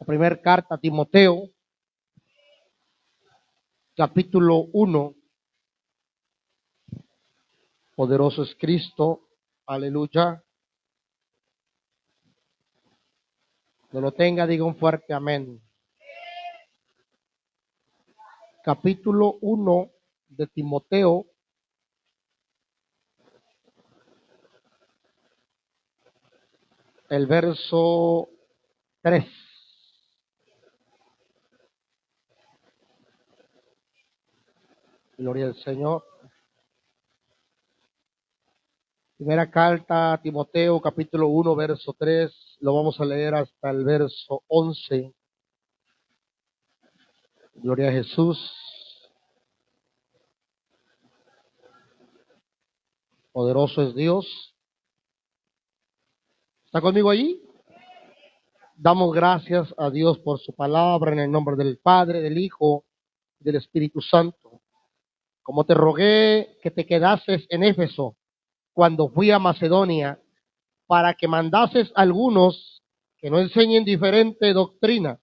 primera carta a Timoteo, capítulo 1. Poderoso es Cristo, aleluya. No lo tenga, diga un fuerte amén. Capítulo 1 de Timoteo, el verso 3. Gloria al Señor. Primera carta a Timoteo, capítulo 1, verso 3. Lo vamos a leer hasta el verso 11. Gloria a Jesús. Poderoso es Dios. ¿Está conmigo allí? Damos gracias a Dios por su palabra en el nombre del Padre, del Hijo y del Espíritu Santo. Como te rogué que te quedases en Éfeso cuando fui a Macedonia, para que mandases a algunos que no enseñen diferente doctrina,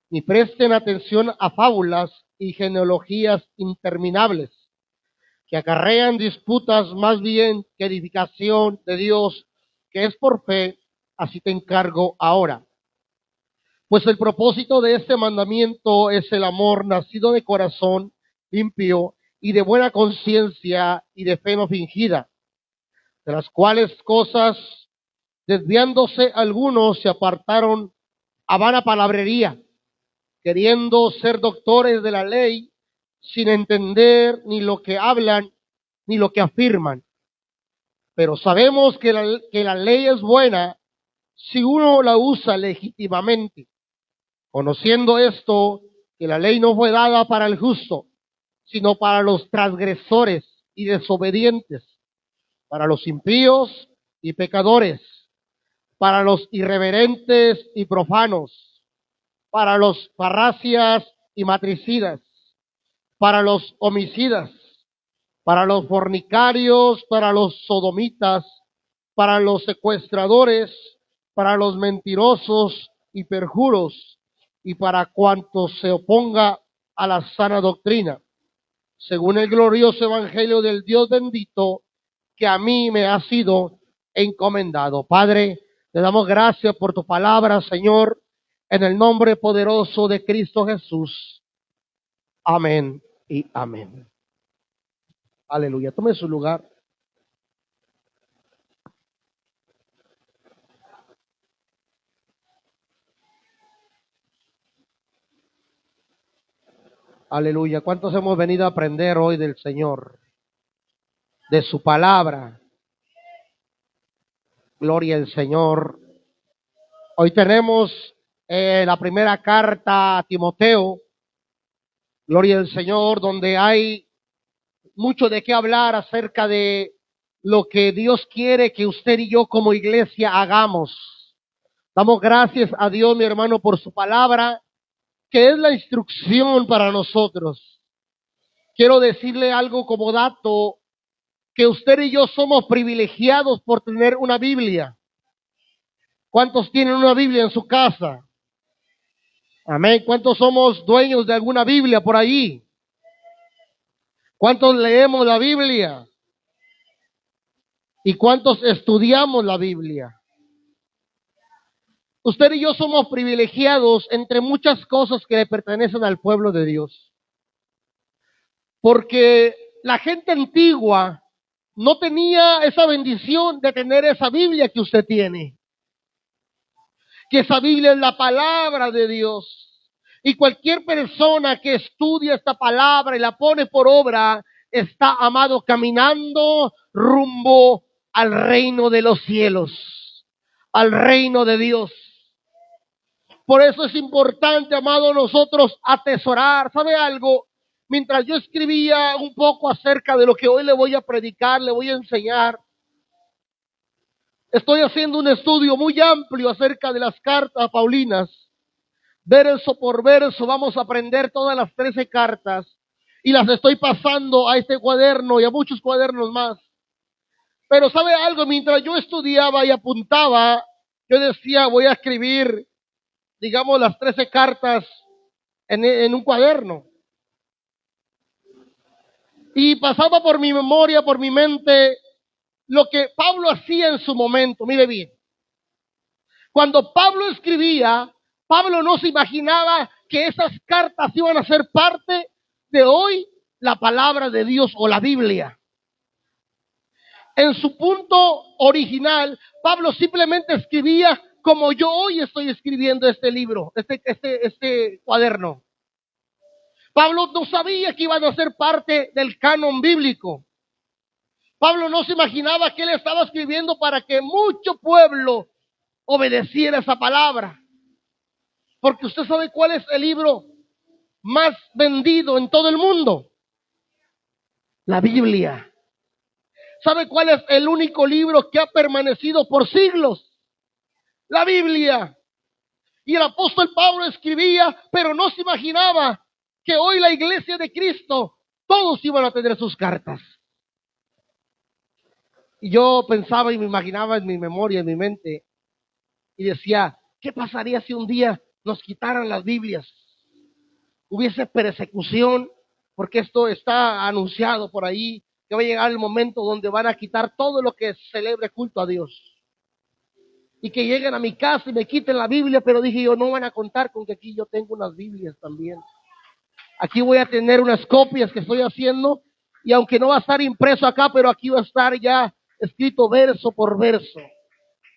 ni presten atención a fábulas y genealogías interminables, que acarrean disputas más bien que edificación de Dios, que es por fe. Así te encargo ahora. Pues el propósito de este mandamiento es el amor nacido de corazón limpio y de buena conciencia y de fe no fingida, de las cuales cosas, desviándose algunos, se apartaron a vana palabrería, queriendo ser doctores de la ley, sin entender ni lo que hablan ni lo que afirman. Pero sabemos que la ley es buena si uno la usa legítimamente, conociendo esto, que la ley no fue dada para el justo, sino para los transgresores y desobedientes, para los impíos y pecadores, para los irreverentes y profanos, para los parricias y matricidas, para los homicidas, para los fornicarios, para los sodomitas, para los secuestradores, para los mentirosos y perjuros, y para cuanto se oponga a la sana doctrina, según el glorioso evangelio del Dios bendito, que a mí me ha sido encomendado. Padre, te damos gracias por tu palabra, Señor, en el nombre poderoso de Cristo Jesús. Amén y amén. Aleluya. Tome su lugar. Aleluya. ¿Cuántos hemos venido a aprender hoy del Señor? De su palabra. Gloria al Señor. Hoy tenemos la primera carta a Timoteo. Gloria al Señor, donde hay mucho de qué hablar acerca de lo que Dios quiere que usted y yo como iglesia hagamos. Damos gracias a Dios, mi hermano, por su palabra, que es la instrucción para nosotros. Quiero decirle algo como dato, que usted y yo somos privilegiados por tener una Biblia. ¿Cuántos tienen una Biblia en su casa? Amén. ¿Cuántos somos dueños de alguna Biblia por allí? ¿Cuántos leemos la Biblia? ¿Y cuántos estudiamos la Biblia? Usted y yo somos privilegiados entre muchas cosas que le pertenecen al pueblo de Dios. Porque la gente antigua no tenía esa bendición de tener esa Biblia que usted tiene. Que esa Biblia es la palabra de Dios. Y cualquier persona que estudia esta palabra y la pone por obra, está, amado, caminando rumbo al reino de los cielos, al reino de Dios. Por eso es importante, amado, nosotros atesorar. ¿Sabe algo? Mientras yo escribía un poco acerca de lo que hoy le voy a predicar, le voy a enseñar, estoy haciendo un estudio muy amplio acerca de las cartas paulinas. Verso por verso vamos a aprender todas las 13 cartas y las estoy pasando a este cuaderno y a muchos cuadernos más. Pero ¿sabe algo? Mientras yo estudiaba y apuntaba, yo decía, voy a escribir digamos, las 13 cartas en un cuaderno. Y pasaba por mi memoria, por mi mente, lo que Pablo hacía en su momento. Mire bien, cuando Pablo escribía, Pablo no se imaginaba que esas cartas iban a ser parte de hoy la palabra de Dios o la Biblia. En su punto original, Pablo simplemente escribía como yo hoy estoy escribiendo este libro, este cuaderno. Pablo no sabía que iban a ser parte del canon bíblico. Pablo no se imaginaba que él estaba escribiendo para que mucho pueblo obedeciera esa palabra. Porque usted sabe cuál es el libro más vendido en todo el mundo. La Biblia. ¿Sabe cuál es el único libro que ha permanecido por siglos? La Biblia. Y el apóstol Pablo escribía, pero no se imaginaba que hoy la iglesia de Cristo, todos iban a tener sus cartas. Y yo pensaba y me imaginaba en mi memoria, en mi mente, y decía, ¿qué pasaría si un día nos quitaran las Biblias? Hubiese persecución, porque esto está anunciado por ahí, que va a llegar el momento donde van a quitar todo lo que celebre culto a Dios. Y que lleguen a mi casa y me quiten la Biblia, pero dije yo, no van a contar con que aquí yo tengo unas Biblias también. Aquí voy a tener unas copias que estoy haciendo, y aunque no va a estar impreso acá, pero aquí va a estar ya escrito verso por verso.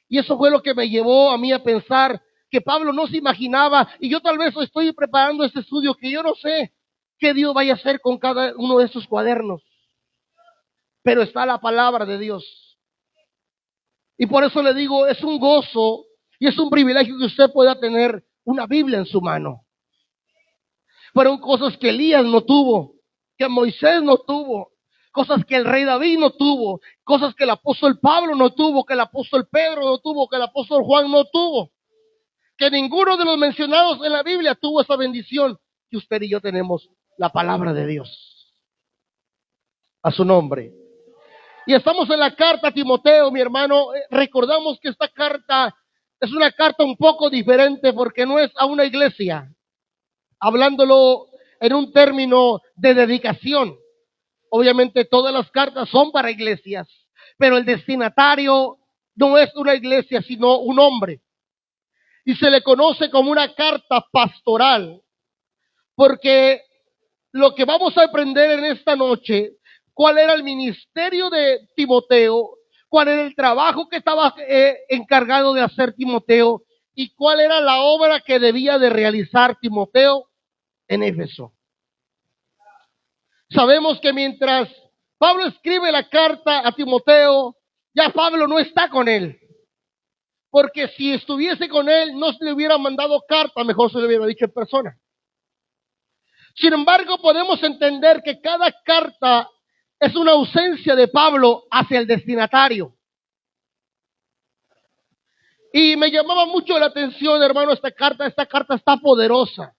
Y eso fue lo que me llevó a mí a pensar que Pablo no se imaginaba, y yo tal vez estoy preparando este estudio que yo no sé qué Dios vaya a hacer con cada uno de esos cuadernos, pero está la palabra de Dios. Y por eso le digo, es un gozo y es un privilegio que usted pueda tener una Biblia en su mano. Fueron cosas que Elías no tuvo, que Moisés no tuvo, cosas que el rey David no tuvo, cosas que el apóstol Pablo no tuvo, que el apóstol Pedro no tuvo, que el apóstol Juan no tuvo, que ninguno de los mencionados en la Biblia tuvo esa bendición que usted y yo tenemos, la palabra de Dios. A su nombre. Y estamos en la carta a Timoteo, mi hermano. Recordamos que esta carta es una carta un poco diferente porque no es a una iglesia, hablándolo en un término de dedicación. Obviamente todas las cartas son para iglesias, pero el destinatario no es una iglesia, sino un hombre. Y se le conoce como una carta pastoral, porque lo que vamos a aprender en esta noche, cuál era el ministerio de Timoteo, cuál era el trabajo que estaba encargado de hacer Timoteo y cuál era la obra que debía de realizar Timoteo en Éfeso. Sabemos que mientras Pablo escribe la carta a Timoteo, ya Pablo no está con él. Porque si estuviese con él, no se le hubiera mandado carta, mejor se le hubiera dicho en persona. Sin embargo, podemos entender que cada carta es una ausencia de Pablo hacia el destinatario. Y me llamaba mucho la atención, hermano, esta carta está poderosa.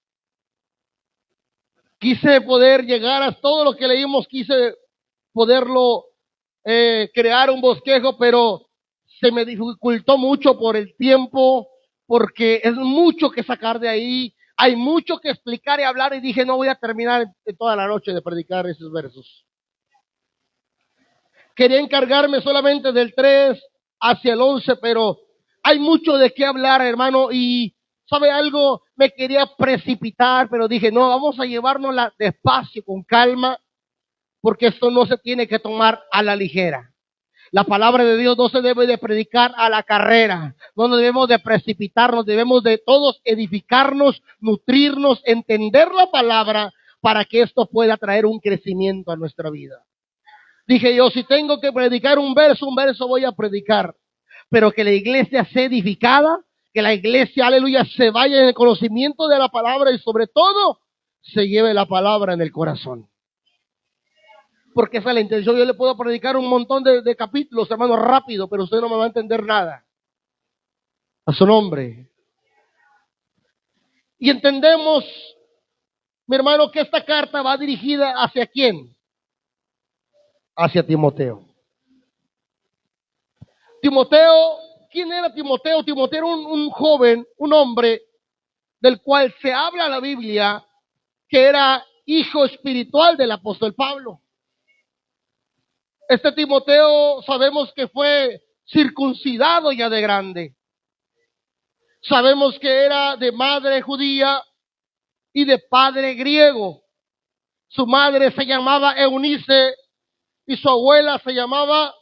Quise poder llegar a todo lo que leímos, quise poderlo crear un bosquejo, pero se me dificultó mucho por el tiempo, porque es mucho que sacar de ahí, hay mucho que explicar y hablar, y dije, no voy a terminar en toda la noche de predicar esos versos. Quería encargarme solamente del 3 hacia el 11, pero hay mucho de qué hablar, hermano, y ¿sabe algo? Me quería precipitar, pero dije, no, vamos a llevárnosla despacio, con calma, porque esto no se tiene que tomar a la ligera. La palabra de Dios no se debe de predicar a la carrera, no nos debemos de precipitarnos, debemos de todos edificarnos, nutrirnos, entender la palabra para que esto pueda traer un crecimiento a nuestra vida. Dije yo, si tengo que predicar un verso voy a predicar, pero que la iglesia sea edificada, que la iglesia, aleluya, se vaya en el conocimiento de la palabra y sobre todo se lleve la palabra en el corazón. Porque esa es la intención. Yo le puedo predicar un montón de capítulos, hermano, rápido, pero usted no me va a entender nada. A su nombre. Y entendemos, mi hermano, que esta carta va dirigida ¿hacia quién? Hacia Timoteo. Timoteo, ¿quién era Timoteo? Timoteo era un joven, un hombre del cual se habla en la Biblia que era hijo espiritual del apóstol Pablo. Este Timoteo sabemos que fue circuncidado ya de grande. Sabemos que era de madre judía y de padre griego. Su madre se llamaba Eunice y su abuela se llamaba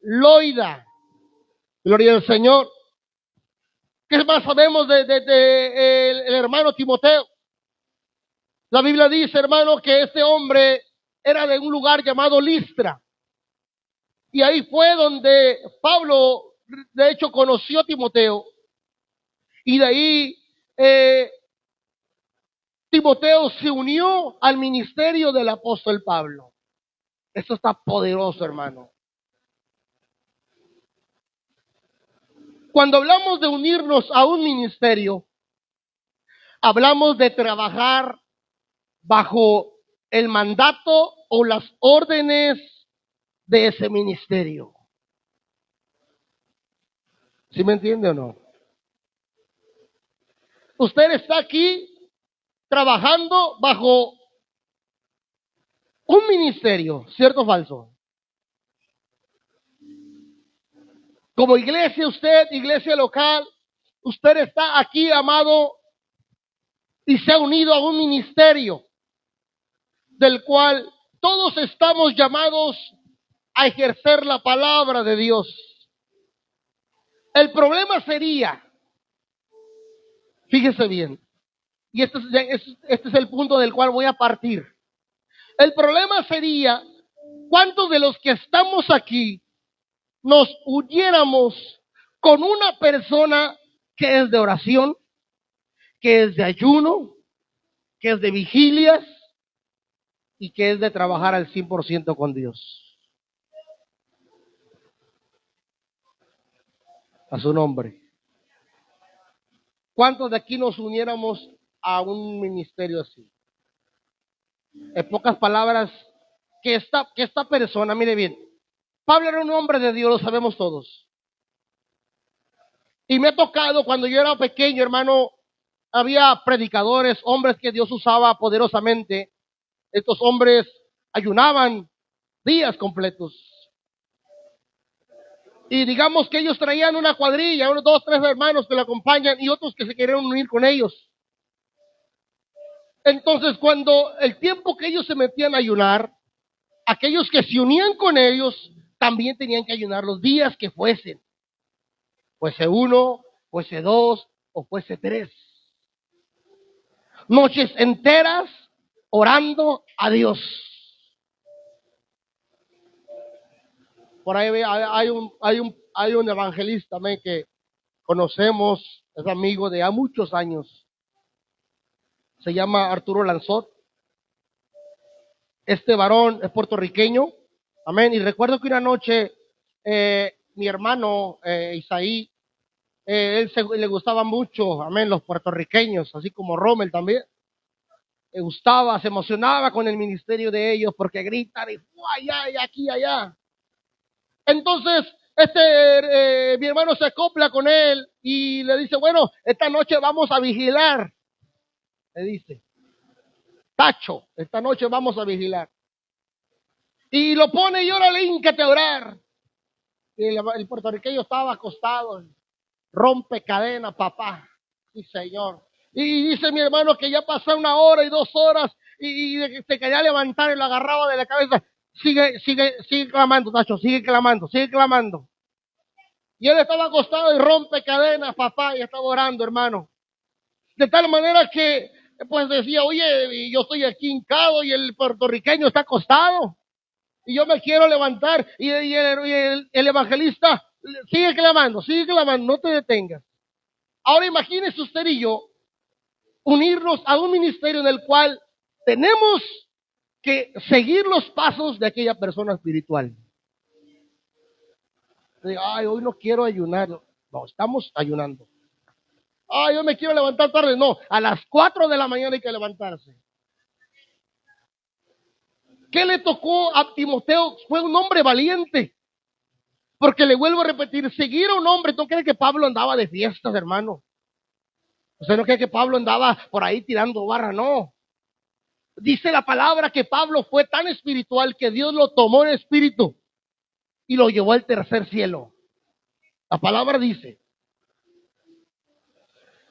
Loida. Gloria al Señor. ¿Qué más sabemos de el hermano Timoteo? La Biblia dice, hermano, que este hombre era de un lugar llamado Listra. Y ahí fue donde Pablo, de hecho, conoció a Timoteo. Y de ahí Timoteo se unió al ministerio del apóstol Pablo. Esto está poderoso, hermano. Cuando hablamos de unirnos a un ministerio, hablamos de trabajar bajo el mandato o las órdenes de ese ministerio. ¿Sí me entiende o no? Usted está aquí trabajando bajo un ministerio, ¿cierto o falso? Como iglesia, usted, iglesia local, usted está aquí, amado, y se ha unido a un ministerio del cual todos estamos llamados a ejercer la palabra de Dios. El problema sería, fíjese bien, y este es el punto del cual voy a partir. El problema sería, ¿cuántos de los que estamos aquí nos uniéramos con una persona que es de oración, que es de ayuno, que es de vigilias y que es de trabajar al 100% con Dios? A su nombre. ¿Cuántos de aquí nos uniéramos a un ministerio así? En pocas palabras, que esta persona, mire bien, Pablo era un hombre de Dios, lo sabemos todos. Y me ha tocado, cuando yo era pequeño, hermano, había predicadores, hombres que Dios usaba poderosamente. Estos hombres ayunaban días completos. Y digamos que ellos traían una cuadrilla, unos 2, 3 hermanos que lo acompañan y otros que se querían unir con ellos. Entonces, cuando el tiempo que ellos se metían a ayunar, aquellos que se unían con ellos también tenían que ayunar los días que fuesen. Fuese 1, fuese 2 o fuese 3. Noches enteras orando a Dios. Por ahí hay un evangelista que conocemos, es amigo de muchos años. Se llama Arturo Lanzot. Este varón es puertorriqueño. Amén. Y recuerdo que una noche mi hermano Isaí, le gustaba mucho, amén, los puertorriqueños, así como Rommel también. Le gustaba, se emocionaba con el ministerio de ellos porque gritan y allá y aquí y allá. Entonces, mi hermano se acopla con él y le dice, bueno, esta noche vamos a vigilar. Le dice, Tacho, esta noche vamos a vigilar. Y lo pone y órale, híncate a orar. Y el puertorriqueño estaba acostado, rompe cadena, papá. Sí, señor. Y dice mi hermano que ya pasó 1 hora y 2 horas y se quería levantar y lo agarraba de la cabeza. Sigue clamando, Tacho, sigue clamando. Y él estaba acostado y rompe cadenas, papá, y estaba orando, hermano. De tal manera que, pues decía, oye, yo estoy aquí hincado y el puertorriqueño está acostado. Y yo me quiero levantar. Y el evangelista sigue clamando, no te detengas. Ahora imagínese usted y yo unirnos a un ministerio en el cual tenemos que seguir los pasos de aquella persona espiritual. Ay, hoy no quiero ayunar. No, estamos ayunando. Ay, yo me quiero levantar tarde. No, a las 4 de la mañana hay que levantarse. ¿Qué le tocó a Timoteo? Fue un hombre valiente. Porque le vuelvo a repetir, seguir a un hombre, ¿no creen que Pablo andaba de fiestas, hermano? Usted no cree que Pablo andaba por ahí tirando barra, no. Dice la palabra que Pablo fue tan espiritual que Dios lo tomó en espíritu y lo llevó al tercer cielo. La palabra dice.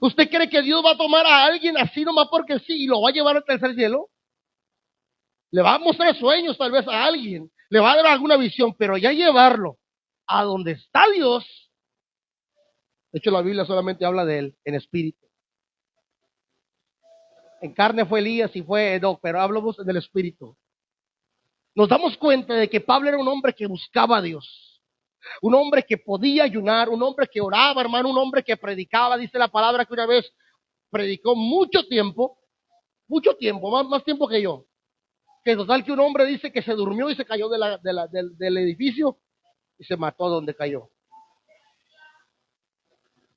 ¿Usted cree que Dios va a tomar a alguien así nomás porque sí y lo va a llevar al tercer cielo? Le va a mostrar sueños tal vez a alguien, le va a dar alguna visión, pero ya llevarlo a donde está Dios. De hecho, la Biblia solamente habla de él en espíritu. En carne fue Elías y fue Enoc, pero hablamos del espíritu. Nos damos cuenta de que Pablo era un hombre que buscaba a Dios, un hombre que podía ayunar, un hombre que oraba, hermano, un hombre que predicaba. Dice la palabra que una vez predicó mucho tiempo, más tiempo que yo. Que total que un hombre dice que se durmió y se cayó del edificio y se mató donde cayó.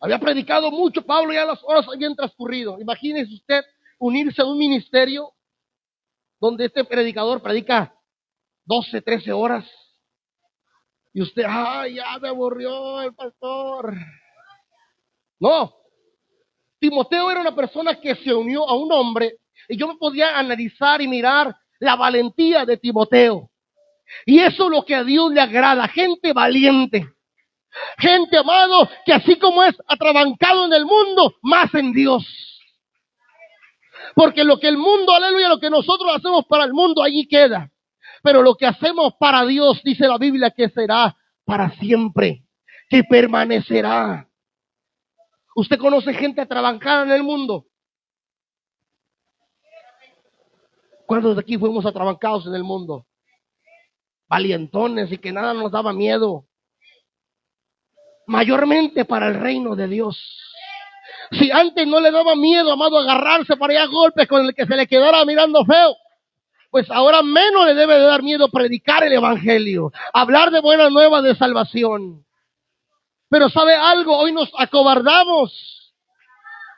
Había predicado mucho Pablo, ya las horas habían transcurrido. Imagínese usted unirse a un ministerio donde este predicador predica 12, 13 horas. Y usted, ya me aburrió el pastor. No, Timoteo era una persona que se unió a un hombre y yo me podía analizar y mirar la valentía de Timoteo. Y eso es lo que a Dios le agrada, gente valiente. Gente, amado, que así como es atrabancado en el mundo, más en Dios. Porque lo que el mundo, aleluya, lo que nosotros hacemos para el mundo, allí queda. Pero lo que hacemos para Dios, dice la Biblia, que será para siempre, que permanecerá. ¿Usted conoce gente atrabancada en el mundo? ¿Cuántos de aquí fuimos atrabancados en el mundo? Valientones y que nada nos daba miedo. Mayormente para el reino de Dios. Si antes no le daba miedo, amado, agarrarse para allá a golpes con el que se le quedara mirando feo, pues ahora menos le debe de dar miedo predicar el evangelio, hablar de buenas nuevas de salvación. Pero ¿sabe algo? Hoy nos acobardamos.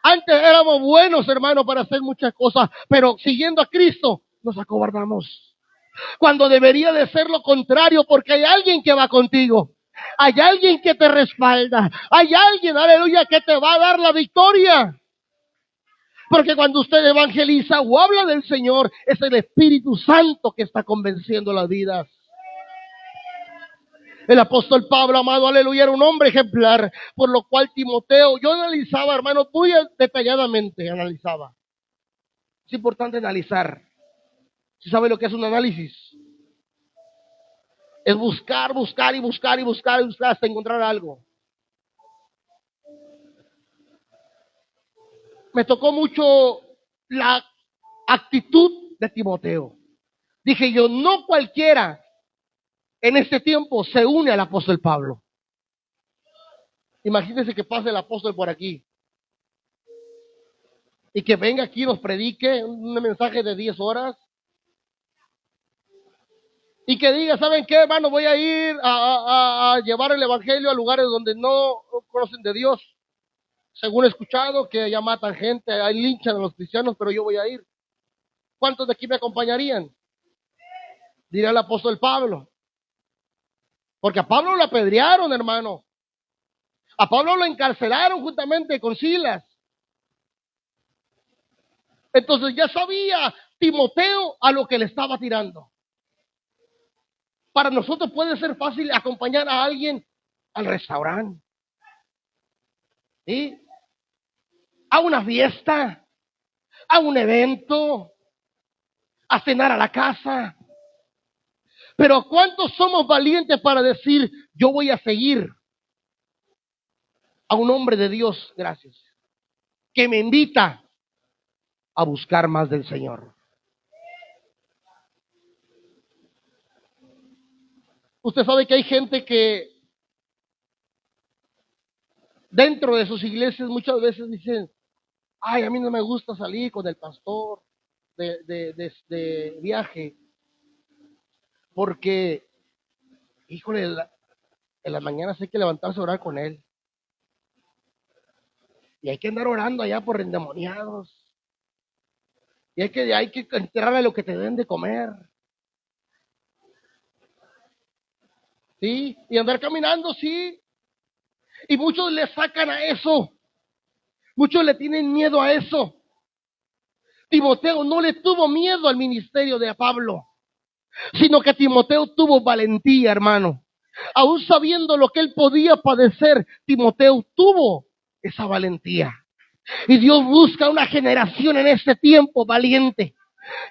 Antes éramos buenos, hermanos, para hacer muchas cosas, pero siguiendo a Cristo nos acobardamos. Cuando debería de ser lo contrario, porque hay alguien que va contigo. Hay alguien que te respalda. Hay alguien, aleluya, que te va a dar la victoria. Porque cuando usted evangeliza o habla del Señor, es el Espíritu Santo que está convenciendo las vidas. El apóstol Pablo, amado, aleluya, era un hombre ejemplar, por lo cual Timoteo, yo analizaba, hermano, muy detalladamente analizaba. Es importante analizar. ¿Sí sabe lo que es un análisis? Es buscar hasta encontrar algo. Me tocó mucho la actitud de Timoteo. Dije yo, no cualquiera en este tiempo se une al apóstol Pablo. Imagínense que pase el apóstol por aquí y que venga aquí y nos predique un mensaje de 10 horas y que diga, ¿saben qué, hermano? Voy a ir a llevar el evangelio a lugares donde no conocen de Dios. Según he escuchado que ya matan gente, hay linchan a los cristianos, pero yo voy a ir. ¿Cuántos de aquí me acompañarían? Dirá el apóstol Pablo. Porque a Pablo lo apedrearon, hermano. A Pablo lo encarcelaron juntamente con Silas. Entonces ya sabía Timoteo a lo que le estaba tirando. Para nosotros puede ser fácil acompañar a alguien al restaurante, ¿sí? A una fiesta, a un evento, a cenar a la casa. Pero ¿cuántos somos valientes para decir, yo voy a seguir a un hombre de Dios, gracias, que me invita a buscar más del Señor? Usted sabe que hay gente que dentro de sus iglesias muchas veces dicen, ay, a mí no me gusta salir con el pastor de viaje, porque, híjole, en las mañanas hay que levantarse a orar con él. Y hay que andar orando allá por endemoniados. Y hay que enterrarle lo que te den de comer. ¿Sí? Y andar caminando, sí. Y muchos le sacan a eso. Muchos le tienen miedo a eso. Timoteo no le tuvo miedo al ministerio de Pablo, sino que Timoteo tuvo valentía, hermano. Aún sabiendo lo que él podía padecer, Timoteo tuvo esa valentía. Y Dios busca una generación en este tiempo valiente,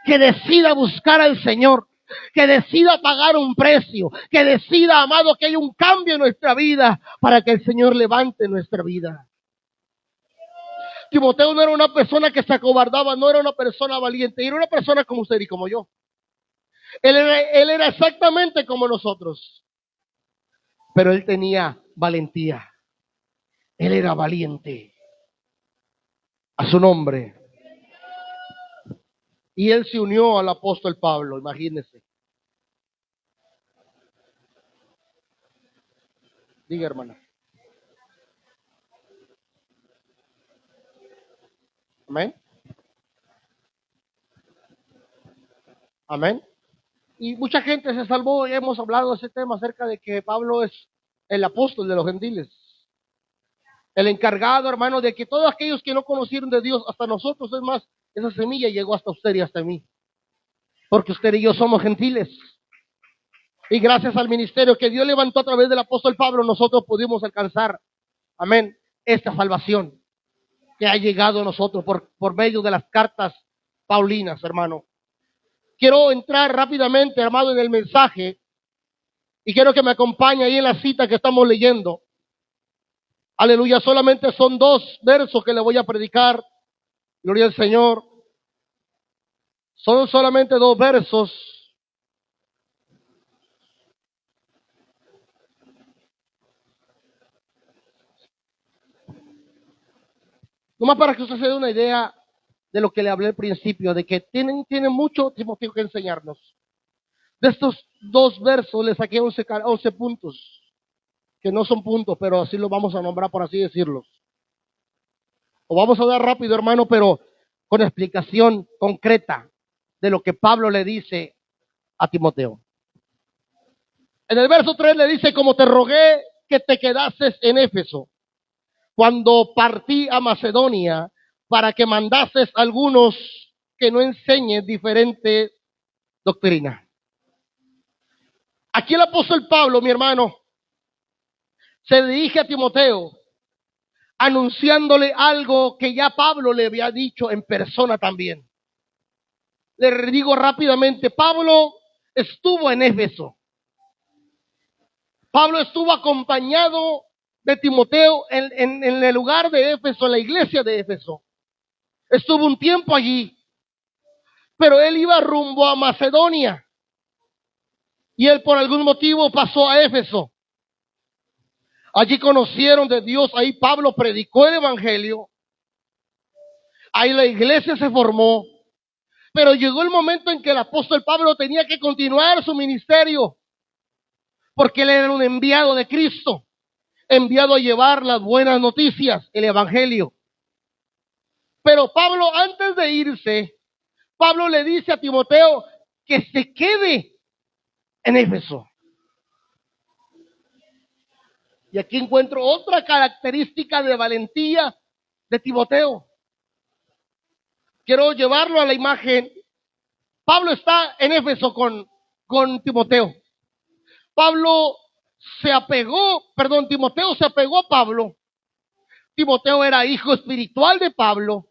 que decida buscar al Señor, que decida pagar un precio, que decida, amado, que haya un cambio en nuestra vida para que el Señor levante nuestra vida. Timoteo no era una persona que se acobardaba, no era una persona valiente, era una persona como usted y como yo. Él era exactamente como nosotros, pero él tenía valentía. Él era valiente. A su nombre. Y él se unió al apóstol Pablo, imagínense. Diga, hermana. Amén. Amén. Y mucha gente se salvó y hemos hablado de ese tema acerca de que Pablo es el apóstol de los gentiles. El encargado, hermano, de que todos aquellos que no conocieron de Dios, hasta nosotros, es más, esa semilla llegó hasta usted y hasta mí. Porque usted y yo somos gentiles. Y gracias al ministerio que Dios levantó a través del apóstol Pablo, nosotros pudimos alcanzar, amén, esta salvación que ha llegado a nosotros por medio de las cartas paulinas, hermano. Quiero entrar rápidamente, hermano, en el mensaje y quiero que me acompañe ahí en la cita que estamos leyendo. Aleluya, solamente son 2 versos que le voy a predicar. Gloria al Señor. Son solamente 2 versos. Nomás para que usted se dé una idea de lo que le hablé al principio, de que tienen mucho Timoteo que enseñarnos. De estos 2 versos le saqué 11 puntos, que no son puntos, pero así los vamos a nombrar, por así decirlos. O vamos a dar rápido, hermano, pero con explicación concreta de lo que Pablo le dice a Timoteo. En el verso 3 le dice: como te rogué que te quedases en Éfeso, cuando partí a Macedonia, para que mandases algunos que no enseñen diferente doctrina. Aquí el apóstol Pablo, mi hermano, se dirige a Timoteo, anunciándole algo que ya Pablo le había dicho en persona también. Le digo rápidamente, Pablo estuvo en Éfeso. Pablo estuvo acompañado de Timoteo en el lugar de Éfeso, en la iglesia de Éfeso. Estuvo un tiempo allí, pero él iba rumbo a Macedonia y él por algún motivo pasó a Éfeso. Allí conocieron de Dios, ahí Pablo predicó el evangelio, ahí la iglesia se formó, pero llegó el momento en que el apóstol Pablo tenía que continuar su ministerio, porque él era un enviado de Cristo, enviado a llevar las buenas noticias, el evangelio. Pero Pablo, antes de irse, Pablo le dice a Timoteo que se quede en Éfeso. Y aquí encuentro otra característica de valentía de Timoteo. Quiero llevarlo a la imagen. Pablo está en Éfeso con Timoteo. Timoteo se apegó a Pablo. Timoteo era hijo espiritual de Pablo.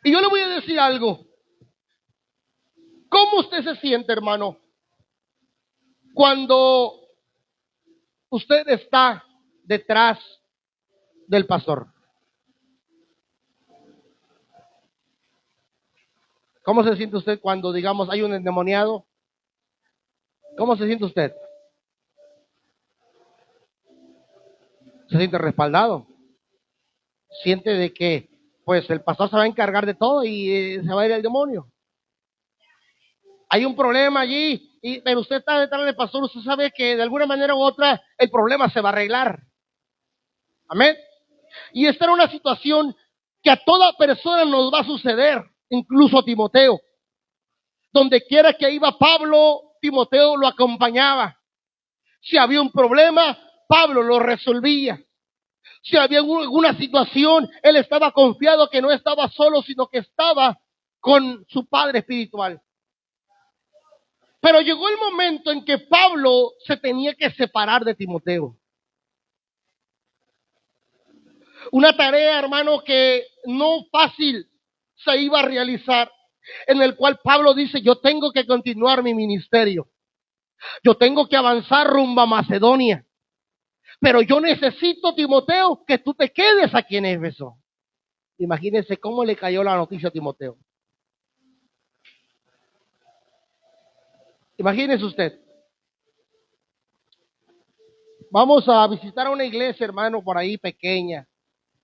Y yo le voy a decir algo. ¿Cómo usted se siente, hermano, cuando usted está detrás del pastor? ¿Cómo se siente usted cuando, digamos, hay un endemoniado? ¿Cómo se siente usted? Se siente respaldado. Siente de que, pues, el pastor se va a encargar de todo y se va a ir el demonio. Hay un problema allí, pero usted está detrás del pastor, usted sabe que de alguna manera u otra el problema se va a arreglar. Amén. Y esta era una situación que a toda persona nos va a suceder, incluso a Timoteo. Donde quiera que iba Pablo, Timoteo lo acompañaba. Si había un problema, Pablo lo resolvía. Si había alguna situación, él estaba confiado que no estaba solo, sino que estaba con su padre espiritual. Pero llegó el momento en que Pablo se tenía que separar de Timoteo. Una tarea, hermano, que no fácil se iba a realizar, en el cual Pablo dice, yo tengo que continuar mi ministerio. Yo tengo que avanzar rumbo a Macedonia. Pero yo necesito, Timoteo, que tú te quedes aquí en Éfeso. Imagínense cómo le cayó la noticia a Timoteo. Imagínese usted. Vamos a visitar una iglesia, hermano, por ahí pequeña.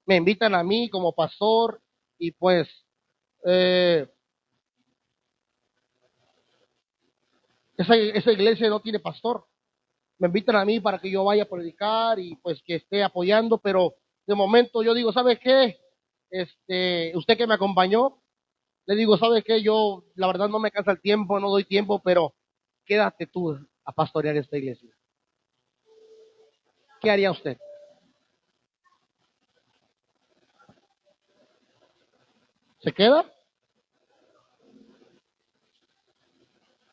Me invitan a mí como pastor y pues esa iglesia no tiene pastor. Me invitan a mí para que yo vaya a predicar y pues que esté apoyando, pero de momento yo digo, ¿sabe qué? Usted que me acompañó, le digo, ¿sabe qué? Yo la verdad no me cansa el tiempo, no doy tiempo, pero quédate tú a pastorear esta iglesia. ¿Qué haría usted? ¿Se queda?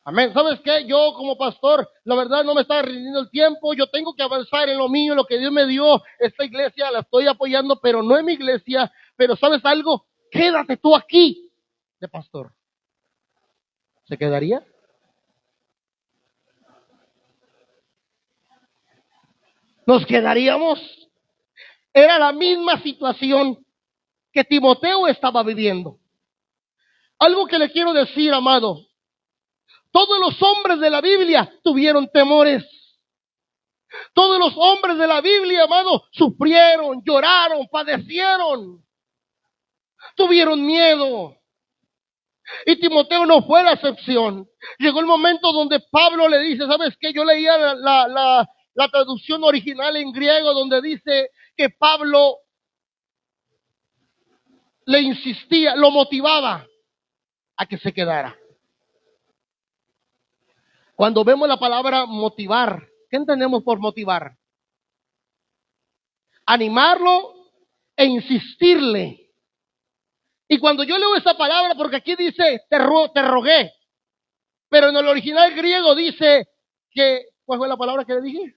Amén. ¿Sabes qué? Yo como pastor, la verdad no me está rindiendo el tiempo. Yo tengo que avanzar en lo mío, en lo que Dios me dio. Esta iglesia la estoy apoyando, pero no es mi iglesia. Pero ¿sabes algo? Quédate tú aquí de pastor. ¿Se quedaría? ¿Nos quedaríamos? Era la misma situación que Timoteo estaba viviendo. Algo que le quiero decir, amado. Todos los hombres de la Biblia tuvieron temores. Todos los hombres de la Biblia, amado, sufrieron, lloraron, padecieron, tuvieron miedo. Y Timoteo no fue la excepción. Llegó el momento donde Pablo le dice, ¿sabes qué? Yo leía la traducción original en griego donde dice que Pablo le insistía, lo motivaba a que se quedara. Cuando vemos la palabra motivar, ¿qué entendemos por motivar? Animarlo e insistirle. Y cuando yo leo esa palabra, porque aquí dice, te rogué, pero en el original griego dice que, ¿cuál fue la palabra que le dije?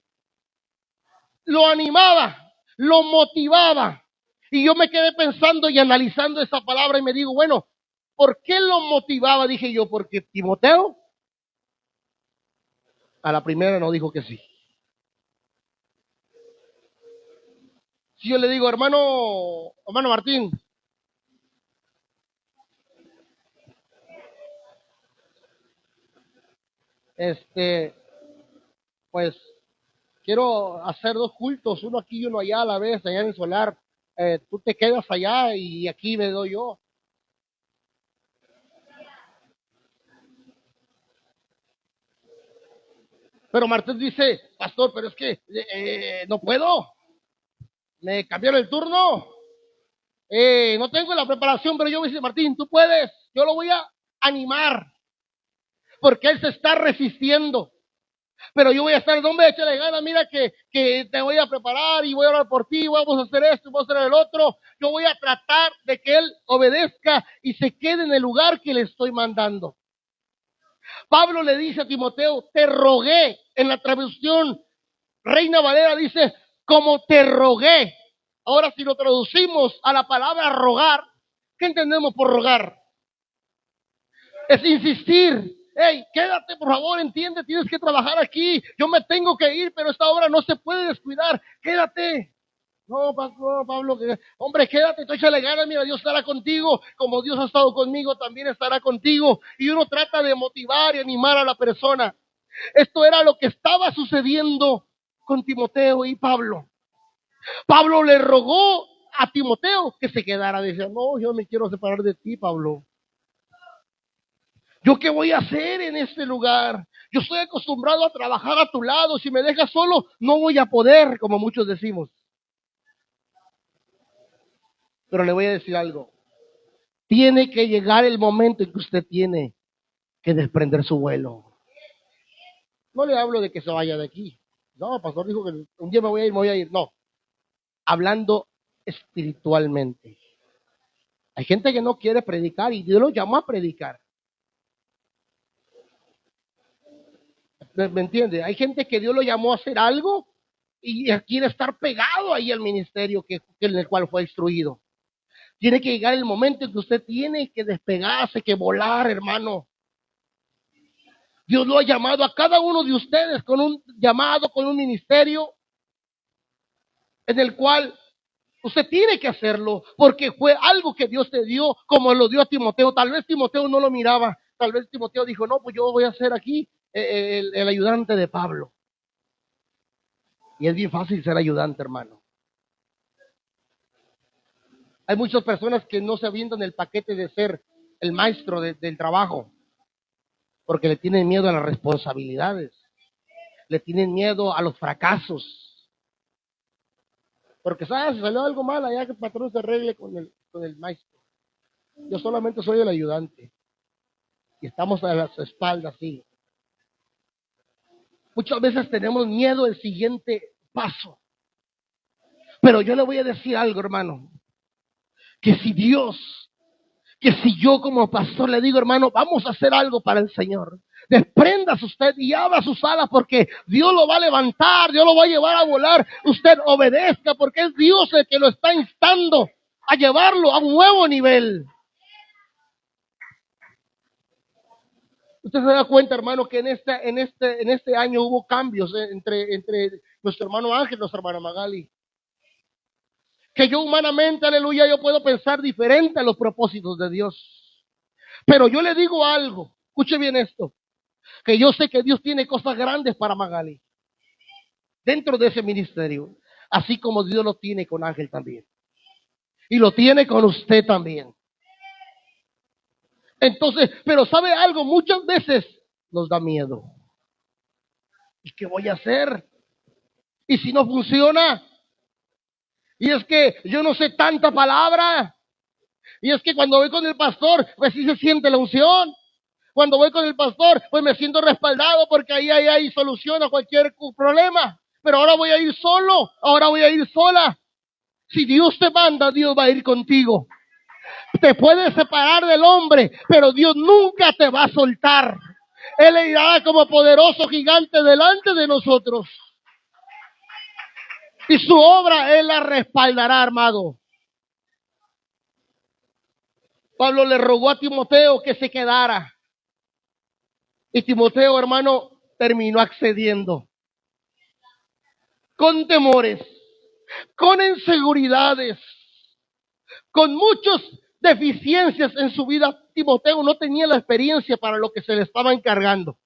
Lo animaba, lo motivaba. Y yo me quedé pensando y analizando esa palabra y me digo, bueno, ¿por qué lo motivaba? Dije yo, porque Timoteo a la primera no dijo que sí. Si yo le digo, hermano Martín, pues quiero hacer dos cultos, uno aquí y uno allá a la vez, allá en el solar. Tú te quedas allá y aquí me doy yo. Pero Martín dice, pastor, pero es que no puedo. Me cambiaron el turno. No tengo la preparación, pero yo me dice, Martín, tú puedes. Yo lo voy a animar. Porque él se está resistiendo. Pero yo voy a estar, no me échale ganas, mira que te voy a preparar y voy a orar por ti, vamos a hacer esto, vamos a hacer el otro. Yo voy a tratar de que él obedezca y se quede en el lugar que le estoy mandando. Pablo le dice a Timoteo, te rogué, en la traducción Reina Valera dice, como te rogué. Ahora si lo traducimos a la palabra rogar, ¿qué entendemos por rogar? Es insistir. Hey, quédate, por favor, entiende, tienes que trabajar aquí. Yo me tengo que ir, pero esta obra no se puede descuidar. Quédate. No, Pablo, hombre, quédate, tú échale ganas, mira, Dios estará contigo, como Dios ha estado conmigo, también estará contigo. Y uno trata de motivar y animar a la persona. Esto era lo que estaba sucediendo con Timoteo y Pablo. Pablo le rogó a Timoteo que se quedara. Decía, no, yo me quiero separar de ti, Pablo. ¿Yo qué voy a hacer en este lugar? Yo estoy acostumbrado a trabajar a tu lado. Si me dejas solo, no voy a poder, como muchos decimos. Pero le voy a decir algo. Tiene que llegar el momento en que usted tiene que desprender su vuelo. No le hablo de que se vaya de aquí. No, el pastor dijo que un día me voy a ir. No. hablando espiritualmente. Hay gente que no quiere predicar y Dios lo llamó a predicar. ¿Me entiende? Hay gente que Dios lo llamó a hacer algo y quiere estar pegado ahí al ministerio en el cual fue instruido. Tiene que llegar el momento en que usted tiene que despegarse, que volar, hermano. Dios lo ha llamado a cada uno de ustedes con un llamado, con un ministerio en el cual usted tiene que hacerlo, porque fue algo que Dios te dio, como lo dio a Timoteo. Tal vez Timoteo no lo miraba, tal vez Timoteo dijo, no, pues yo voy a ser aquí el ayudante de Pablo. Y es bien fácil ser ayudante, hermano. Hay muchas personas que no se avientan el paquete de ser el maestro del trabajo, porque le tienen miedo a las responsabilidades, le tienen miedo a los fracasos. Porque, ¿sabes? Si salió algo mal, allá que el patrón se arregle con el maestro. Yo solamente soy el ayudante. Y estamos a las espaldas, sí. Muchas veces tenemos miedo del siguiente paso. Pero yo le voy a decir algo, hermano. Que si yo como pastor le digo, hermano, vamos a hacer algo para el Señor. Desprendas usted y abra sus alas porque Dios lo va a levantar, Dios lo va a llevar a volar. Usted obedezca porque es Dios el que lo está instando a llevarlo a un nuevo nivel. Usted se da cuenta, hermano, que en este año hubo cambios entre nuestro hermano Ángel y nuestra hermana Magali. Que yo humanamente, aleluya, yo puedo pensar diferente a los propósitos de Dios. Pero yo le digo algo, escuche bien esto, que yo sé que Dios tiene cosas grandes para Magali dentro de ese ministerio, así como Dios lo tiene con Ángel también. Y lo tiene con usted también. Entonces, pero ¿sabe algo? Muchas veces nos da miedo. ¿Y qué voy a hacer? ¿Y si no funciona? Y es que yo no sé tanta palabra. Y es que cuando voy con el pastor, pues sí se siente la unción. Cuando voy con el pastor, pues me siento respaldado porque ahí hay solución a cualquier problema. Pero ahora voy a ir solo, ahora voy a ir sola. Si Dios te manda, Dios va a ir contigo. Te puedes separar del hombre, pero Dios nunca te va a soltar. Él irá como poderoso gigante delante de nosotros. Y su obra Él la respaldará, armado. Pablo le rogó a Timoteo que se quedara. Y Timoteo, hermano, terminó accediendo. Con temores, con inseguridades, con muchas deficiencias en su vida. Timoteo no tenía la experiencia para lo que se le estaba encargando.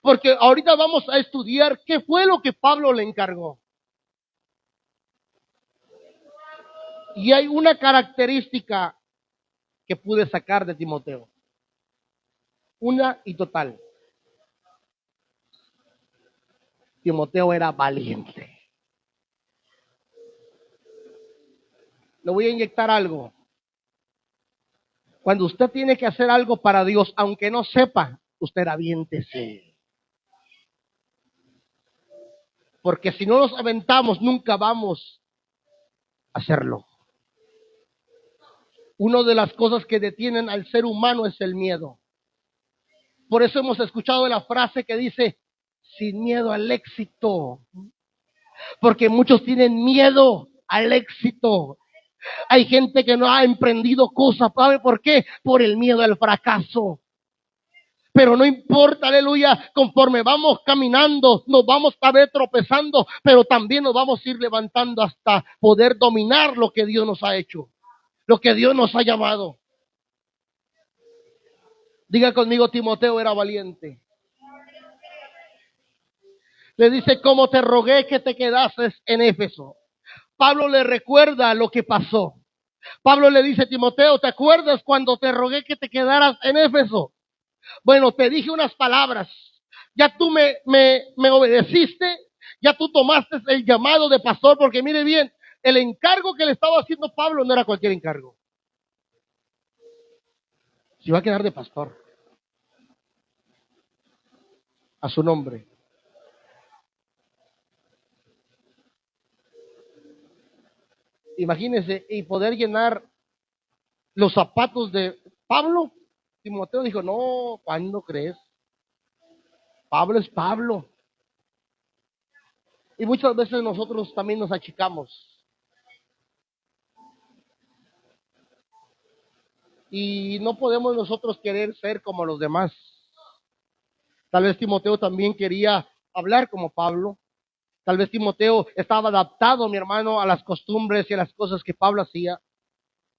Porque ahorita vamos a estudiar qué fue lo que Pablo le encargó. Y hay una característica que pude sacar de Timoteo. Una y total. Timoteo era valiente. Le voy a inyectar algo. Cuando usted tiene que hacer algo para Dios, aunque no sepa, usted aviéntese. Porque si no nos aventamos, nunca vamos a hacerlo. Una de las cosas que detienen al ser humano es el miedo. Por eso hemos escuchado la frase que dice, sin miedo al éxito. Porque muchos tienen miedo al éxito. Hay gente que no ha emprendido cosas. ¿Sabe por qué? Por el miedo al fracaso. Pero no importa, aleluya, conforme vamos caminando, nos vamos a ver tropezando, pero también nos vamos a ir levantando hasta poder dominar lo que Dios nos ha hecho, lo que Dios nos ha llamado. Diga conmigo, Timoteo era valiente. Le dice, como te rogué que te quedases en Éfeso. Pablo le recuerda lo que pasó. Pablo le dice, Timoteo, ¿te acuerdas cuando te rogué que te quedaras en Éfeso? Bueno, te dije unas palabras. Ya tú me obedeciste. Ya tú tomaste el llamado de pastor. Porque mire bien, el encargo que le estaba haciendo Pablo no era cualquier encargo. Se iba a quedar de pastor. A su nombre. Imagínense, y poder llenar los zapatos de Pablo. Timoteo dijo, no, ¿cuándo crees? Pablo es Pablo. Y muchas veces nosotros también nos achicamos. Y no podemos nosotros querer ser como los demás. Tal vez Timoteo también quería hablar como Pablo. Tal vez Timoteo estaba adaptado, mi hermano, a las costumbres y a las cosas que Pablo hacía.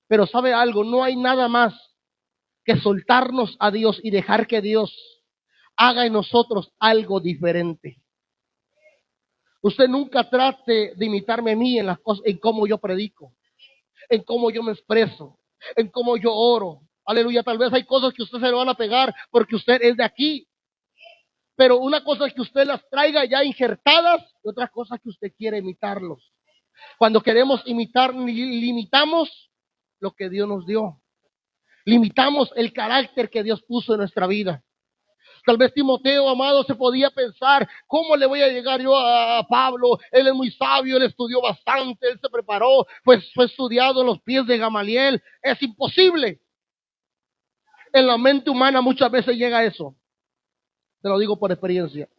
Pero sabe algo, no hay nada más que soltarnos a Dios y dejar que Dios haga en nosotros algo diferente. Usted nunca trate de imitarme a mí en las cosas, en cómo yo predico, en cómo yo me expreso, en cómo yo oro. Aleluya, tal vez hay cosas que usted se le van a pegar porque usted es de aquí. Pero una cosa es que usted las traiga ya injertadas y otra cosa es que usted quiere imitarlos. Cuando queremos imitar, limitamos lo que Dios nos dio. Limitamos el carácter que Dios puso en nuestra vida. Tal vez Timoteo, amado, se podía pensar, ¿cómo le voy a llegar yo a Pablo? Él es muy sabio, él estudió bastante, él se preparó, pues fue estudiado en los pies de Gamaliel. Es imposible. En la mente humana muchas veces llega eso. Te lo digo por experiencia.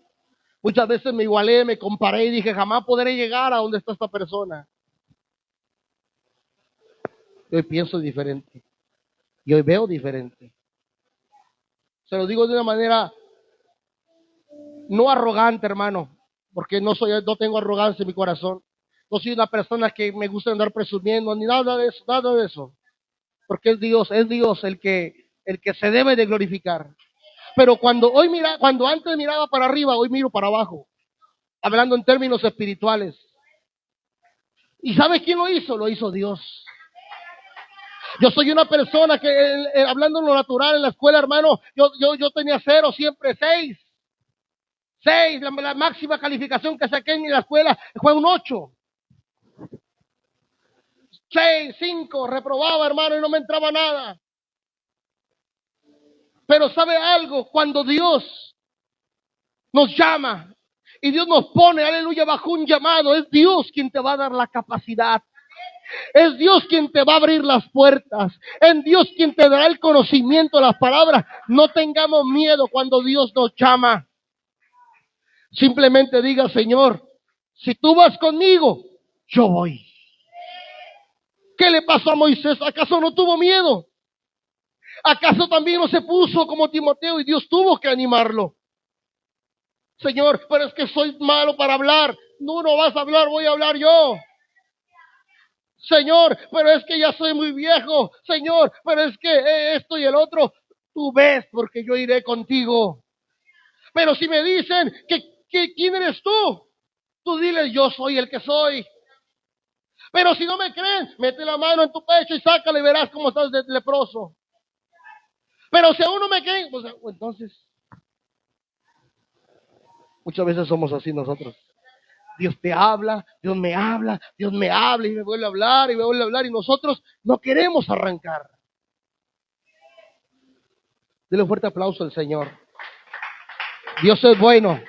Muchas veces me igualé, me comparé y dije, jamás podré llegar a donde está esta persona. Y hoy pienso diferente. Y hoy veo diferente. Se lo digo de una manera no arrogante, hermano, porque no tengo arrogancia en mi corazón. No soy una persona que me gusta andar presumiendo, ni nada de eso, nada de eso. Porque es Dios el que se debe de glorificar. Pero cuando antes miraba para arriba, hoy miro para abajo, hablando en términos espirituales. ¿Y sabe quién lo hizo? Lo hizo Dios. Yo soy una persona que, hablando en lo natural, en la escuela, hermano, yo tenía 0, siempre 6. 6, la máxima calificación que saqué en la escuela fue un 8. 6, 5, reprobaba, hermano, y no me entraba nada. Pero ¿sabe algo? Cuando Dios nos llama y Dios nos pone, aleluya, bajo un llamado, es Dios quien te va a dar la capacidad. Es Dios quien te va a abrir las puertas. Es Dios quien te dará el conocimiento de las palabras. No tengamos miedo cuando Dios nos llama. Simplemente diga, Señor, si tú vas conmigo, yo voy. ¿Qué le pasó a Moisés? ¿Acaso no tuvo miedo? ¿Acaso también no se puso como Timoteo y Dios tuvo que animarlo? Señor, pero es que soy malo para hablar. No vas a hablar, voy a hablar yo. Señor, pero es que ya soy muy viejo. Señor, pero es que esto y el otro. Tú ves porque yo iré contigo. Pero si me dicen que ¿quién eres tú? Tú diles, yo soy el que soy. Pero si no me creen, mete la mano en tu pecho y sácale y verás cómo estás de leproso. Pero si aún no me creen, pues entonces, muchas veces somos así nosotros. Dios te habla, Dios me habla, Dios me habla y me vuelve a hablar y me vuelve a hablar y nosotros no queremos arrancar. Dele un fuerte aplauso al Señor. Dios es bueno.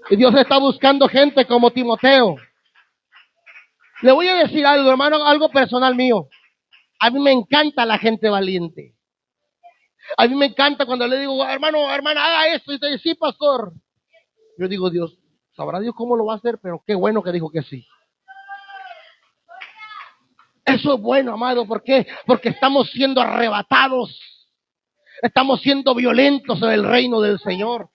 Y Dios está buscando gente como Timoteo. Le voy a decir algo, hermano, algo personal mío. A mí me encanta la gente valiente. A mí me encanta cuando le digo, hermano, hermana, haga esto. Y te dice, sí, pastor. Yo digo, Dios, sabrá Dios cómo lo va a hacer, pero qué bueno que dijo que sí. Eso es bueno, amado. ¿Por qué? Porque estamos siendo arrebatados. Estamos siendo violentos en el reino del Señor.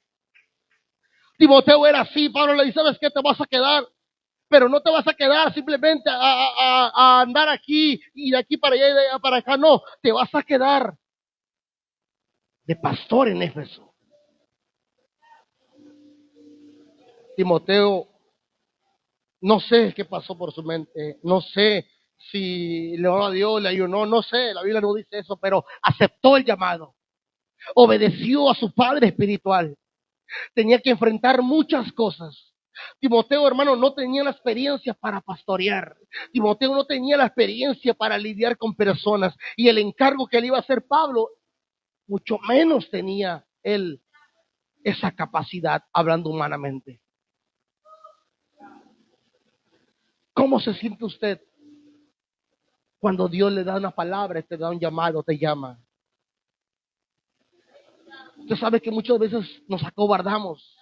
Timoteo era así. Pablo le dice, ¿sabes qué? Te vas a quedar. Pero no te vas a quedar simplemente a andar aquí y de aquí para allá y de allá para acá. No, te vas a quedar de pastor en Éfeso. Timoteo, no sé qué pasó por su mente. No sé si le oró a Dios, le ayunó. No sé, la Biblia no dice eso, pero aceptó el llamado. Obedeció a su padre espiritual. Tenía que enfrentar muchas cosas. Timoteo, hermano, no tenía la experiencia para pastorear. Timoteo no tenía la experiencia para lidiar con personas. Y el encargo que le iba a hacer Pablo, mucho menos tenía él esa capacidad, hablando humanamente. ¿Cómo se siente usted cuando Dios le da una palabra, te da un llamado, te llama? Usted sabe que muchas veces nos acobardamos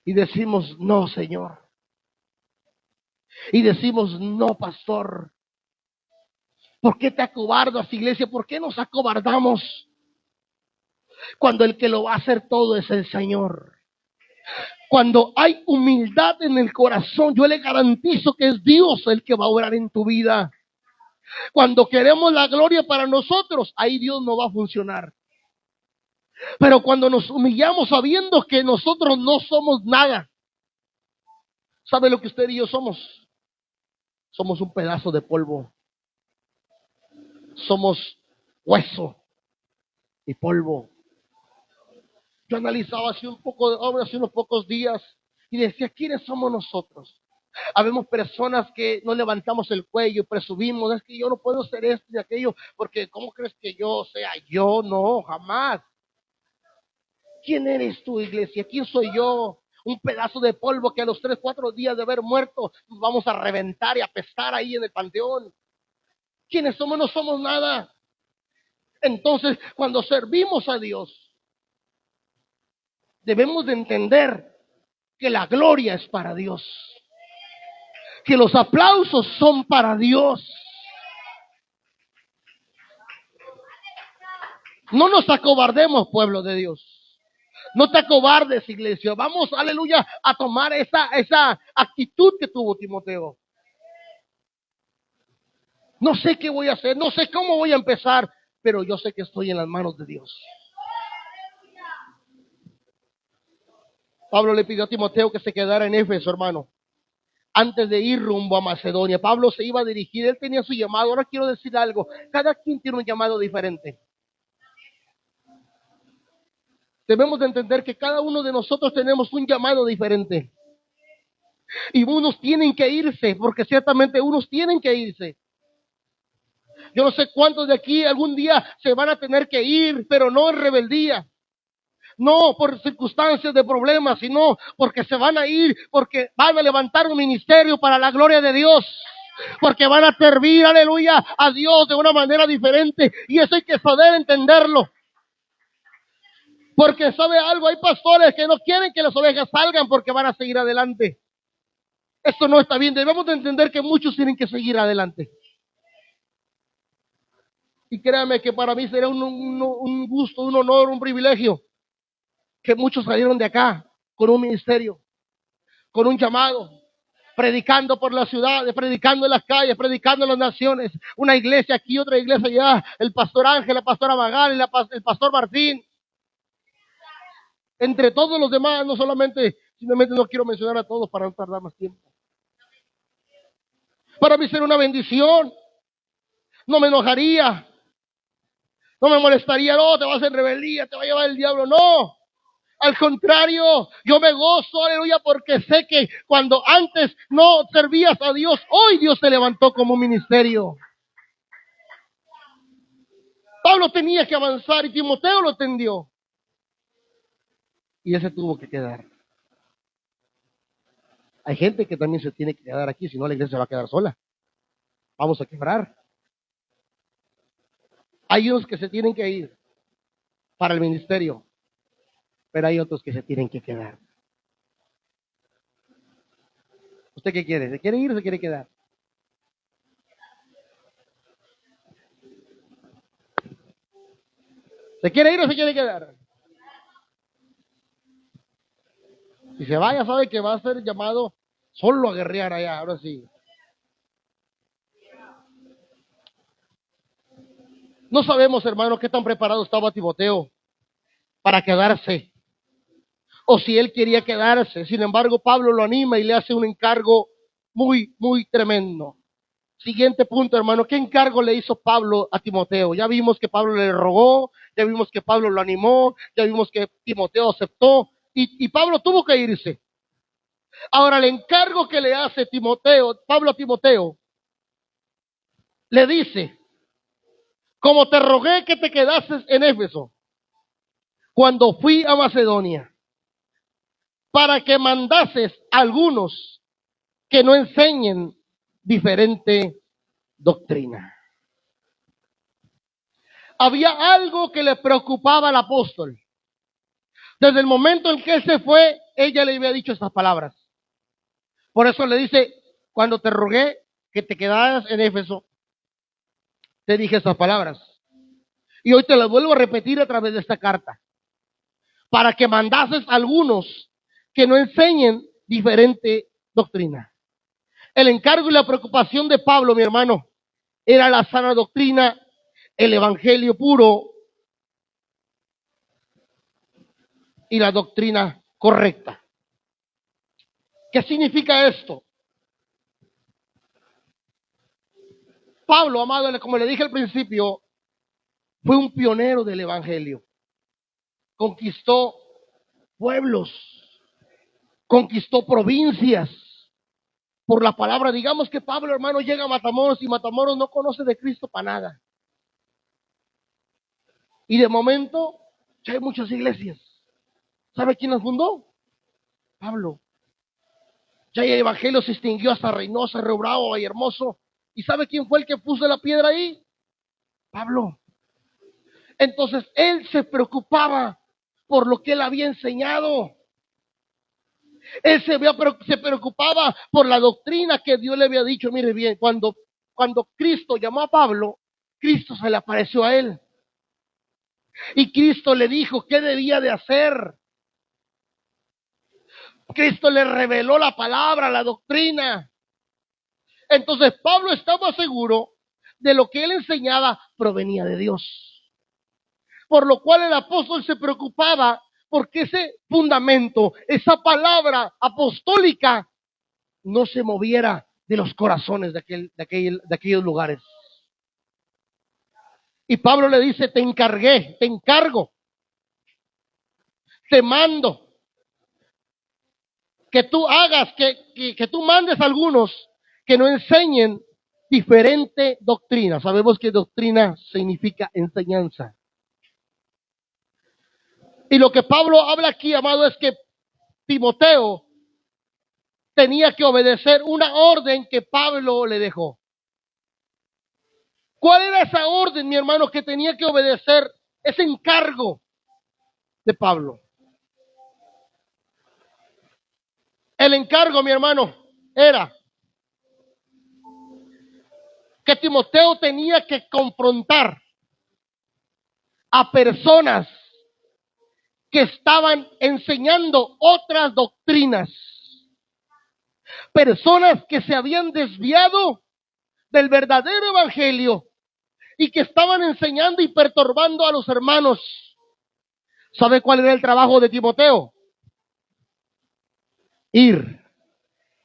y decimos, no, Señor. Y decimos, no, pastor. ¿Por qué te acobardas, iglesia? ¿Por qué nos acobardamos cuando el que lo va a hacer todo es el Señor? Cuando hay humildad en el corazón, yo le garantizo que es Dios el que va a obrar en tu vida. Cuando queremos la gloria para nosotros, ahí Dios no va a funcionar. Pero cuando nos humillamos sabiendo que nosotros no somos nada, ¿sabe lo que usted y yo somos? Somos un pedazo de polvo. Somos hueso y polvo. Yo analizaba hace unos pocos días y decía, ¿quiénes somos nosotros? Habemos personas que no levantamos el cuello, presumimos, es que yo no puedo ser esto y aquello, porque ¿cómo crees que yo sea yo? No, jamás. ¿Quién eres tú, iglesia? ¿Quién soy yo? Un pedazo de polvo que a los 3, 4 días de haber muerto vamos a reventar y apestar ahí en el panteón. ¿Quiénes somos? No somos nada. Entonces, cuando servimos a Dios, debemos de entender que la gloria es para Dios, que los aplausos son para Dios. No nos acobardemos, pueblo de Dios. No te acobardes, iglesia. Vamos, aleluya, a tomar esa actitud que tuvo Timoteo. No sé qué voy a hacer, no sé cómo voy a empezar, pero yo sé que estoy en las manos de Dios. Pablo le pidió a Timoteo que se quedara en Éfeso, hermano, antes de ir rumbo a Macedonia. Pablo se iba a dirigir, él tenía su llamado. Ahora quiero decir algo, cada quien tiene un llamado diferente. Debemos de entender que cada uno de nosotros tenemos un llamado diferente. Y unos tienen que irse, porque ciertamente unos tienen que irse. Yo no sé cuántos de aquí algún día se van a tener que ir, pero no en rebeldía. No por circunstancias de problemas, sino porque se van a ir, porque van a levantar un ministerio para la gloria de Dios. Porque van a servir, aleluya, a Dios de una manera diferente. Y eso hay que saber entenderlo. Porque sabe algo, hay pastores que no quieren que las ovejas salgan porque van a seguir adelante. Esto no está bien. Debemos de entender que muchos tienen que seguir adelante. Y créame que para mí sería un gusto, un honor, un privilegio que muchos salieron de acá con un ministerio, con un llamado, predicando por las ciudades, predicando en las calles, predicando en las naciones. Una iglesia aquí, otra iglesia allá. El pastor Ángel, la pastora Magali, el pastor Martín. Entre todos los demás, no solamente, simplemente no quiero mencionar a todos para no tardar más tiempo. Para mí sería una bendición. No me enojaría. No me molestaría. No, te vas en rebeldía, te va a llevar el diablo. No. Al contrario, yo me gozo, aleluya, porque sé que cuando antes no servías a Dios, hoy Dios te levantó como ministerio. Pablo tenía que avanzar y Timoteo lo entendió. Y ese tuvo que quedar. Hay gente que también se tiene que quedar aquí, si no la iglesia se va a quedar sola. Vamos a quebrar. Hay unos que se tienen que ir para el ministerio, pero hay otros que se tienen que quedar. ¿Usted qué quiere? ¿Se quiere ir o se quiere quedar? ¿Se quiere ir o se quiere quedar? Si se vaya, sabe que va a ser llamado solo a guerrear allá, ahora sí. No sabemos, hermano, qué tan preparado estaba Timoteo para quedarse, o si él quería quedarse. Sin embargo, Pablo lo anima y le hace un encargo muy, muy tremendo. Siguiente punto, hermano, ¿qué encargo le hizo Pablo a Timoteo? Ya vimos que Pablo le rogó, ya vimos que Pablo lo animó, ya vimos que Timoteo aceptó, y Pablo tuvo que irse. Ahora, el encargo que le hace Pablo a Timoteo, le dice, como te rogué que te quedases en Éfeso, cuando fui a Macedonia, para que mandases algunos que no enseñen diferente doctrina. Había algo que le preocupaba al apóstol. Desde el momento en que él se fue, ella le había dicho estas palabras. Por eso le dice, cuando te rogué que te quedaras en Éfeso, te dije estas palabras. Y hoy te las vuelvo a repetir a través de esta carta, para que mandases a algunos que no enseñen diferente doctrina. El encargo y la preocupación de Pablo, mi hermano, era la sana doctrina, el evangelio puro y la doctrina correcta. ¿Qué significa esto? Pablo, amado, como le dije al principio, fue un pionero del evangelio. Conquistó pueblos, conquistó provincias por la palabra. Digamos que Pablo, hermano, llega a Matamoros y Matamoros no conoce de Cristo para nada. Y de momento ya hay muchas iglesias. ¿Sabe quién las fundó? Pablo. Ya el evangelio se extinguió hasta Reynosa, Río Bravo y Hermoso. ¿Y sabe quién fue el que puso la piedra ahí? Pablo. Entonces él se preocupaba por lo que él había enseñado. Él se preocupaba por la doctrina que Dios le había dicho. Mire bien, cuando Cristo llamó a Pablo, Cristo se le apareció a él. Y Cristo le dijo qué debía de hacer. Cristo le reveló la palabra, la doctrina. Entonces Pablo estaba seguro de lo que él enseñaba provenía de Dios. Por lo cual el apóstol se preocupaba porque ese fundamento, esa palabra apostólica, no se moviera de los corazones de aquellos lugares. Y Pablo le dice, te encargo, te mando, que tú hagas, que tú mandes a algunos que no enseñen diferente doctrina. Sabemos que doctrina significa enseñanza. Y lo que Pablo habla aquí, amado, es que Timoteo tenía que obedecer una orden que Pablo le dejó. ¿Cuál era esa orden, mi hermano, que tenía que obedecer? Ese encargo de Pablo. El encargo, mi hermano, era que Timoteo tenía que confrontar a personas que estaban enseñando otras doctrinas, personas que se habían desviado del verdadero evangelio y que estaban enseñando y perturbando a los hermanos. ¿Sabe cuál era el trabajo de Timoteo? Ir,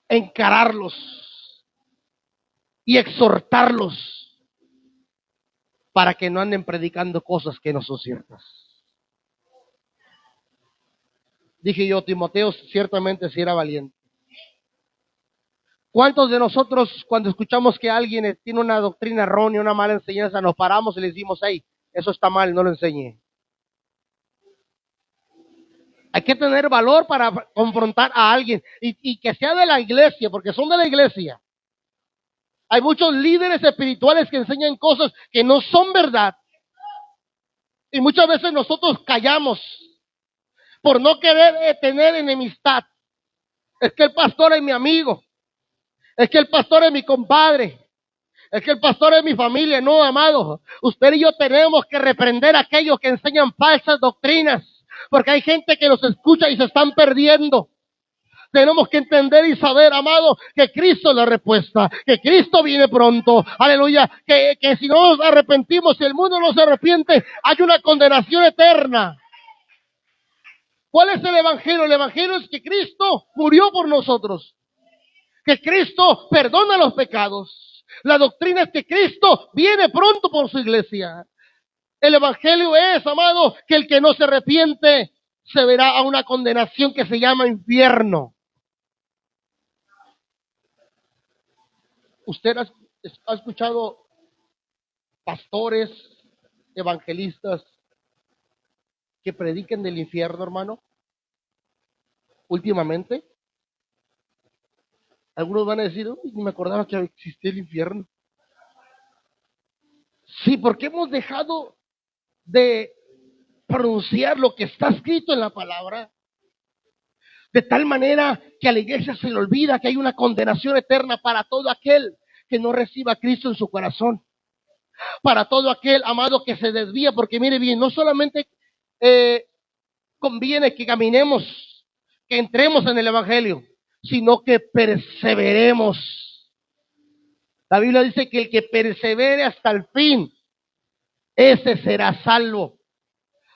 encararlos y exhortarlos para que no anden predicando cosas que no son ciertas. Dije yo, Timoteo ciertamente sí era valiente. ¿Cuántos de nosotros cuando escuchamos que alguien tiene una doctrina errónea, una mala enseñanza, nos paramos y le decimos, hey, eso está mal, no lo enseñe? Hay que tener valor para confrontar a alguien y que sea de la iglesia, porque son de la iglesia. Hay muchos líderes espirituales que enseñan cosas que no son verdad. Y muchas veces nosotros callamos por no querer tener enemistad. Es que el pastor es mi amigo. Es que el pastor es mi compadre. Es que el pastor es mi familia. No, amado. Usted y yo tenemos que reprender a aquellos que enseñan falsas doctrinas. Porque hay gente que los escucha y se están perdiendo. Tenemos que entender y saber, amado, que Cristo es la respuesta, que Cristo viene pronto, aleluya, que si no nos arrepentimos, si el mundo no se arrepiente, hay una condenación eterna. ¿Cuál es el evangelio? El evangelio es que Cristo murió por nosotros, que Cristo perdona los pecados. La doctrina es que Cristo viene pronto por su iglesia. El evangelio es, amado, que el que no se arrepiente se verá a una condenación que se llama infierno. ¿Usted ha escuchado pastores, evangelistas que prediquen del infierno, hermano? Últimamente. Algunos van a decir, uy, ni me acordaba que existía el infierno. Sí, porque hemos dejado de pronunciar lo que está escrito en la palabra, de tal manera que a la iglesia se le olvida que hay una condenación eterna para todo aquel que no reciba a Cristo en su corazón, para todo aquel, amado, que se desvía, porque mire bien, no solamente eh, conviene que caminemos, que entremos en el Evangelio, sino que perseveremos. La Biblia dice que el que persevere hasta el fin, ese será salvo.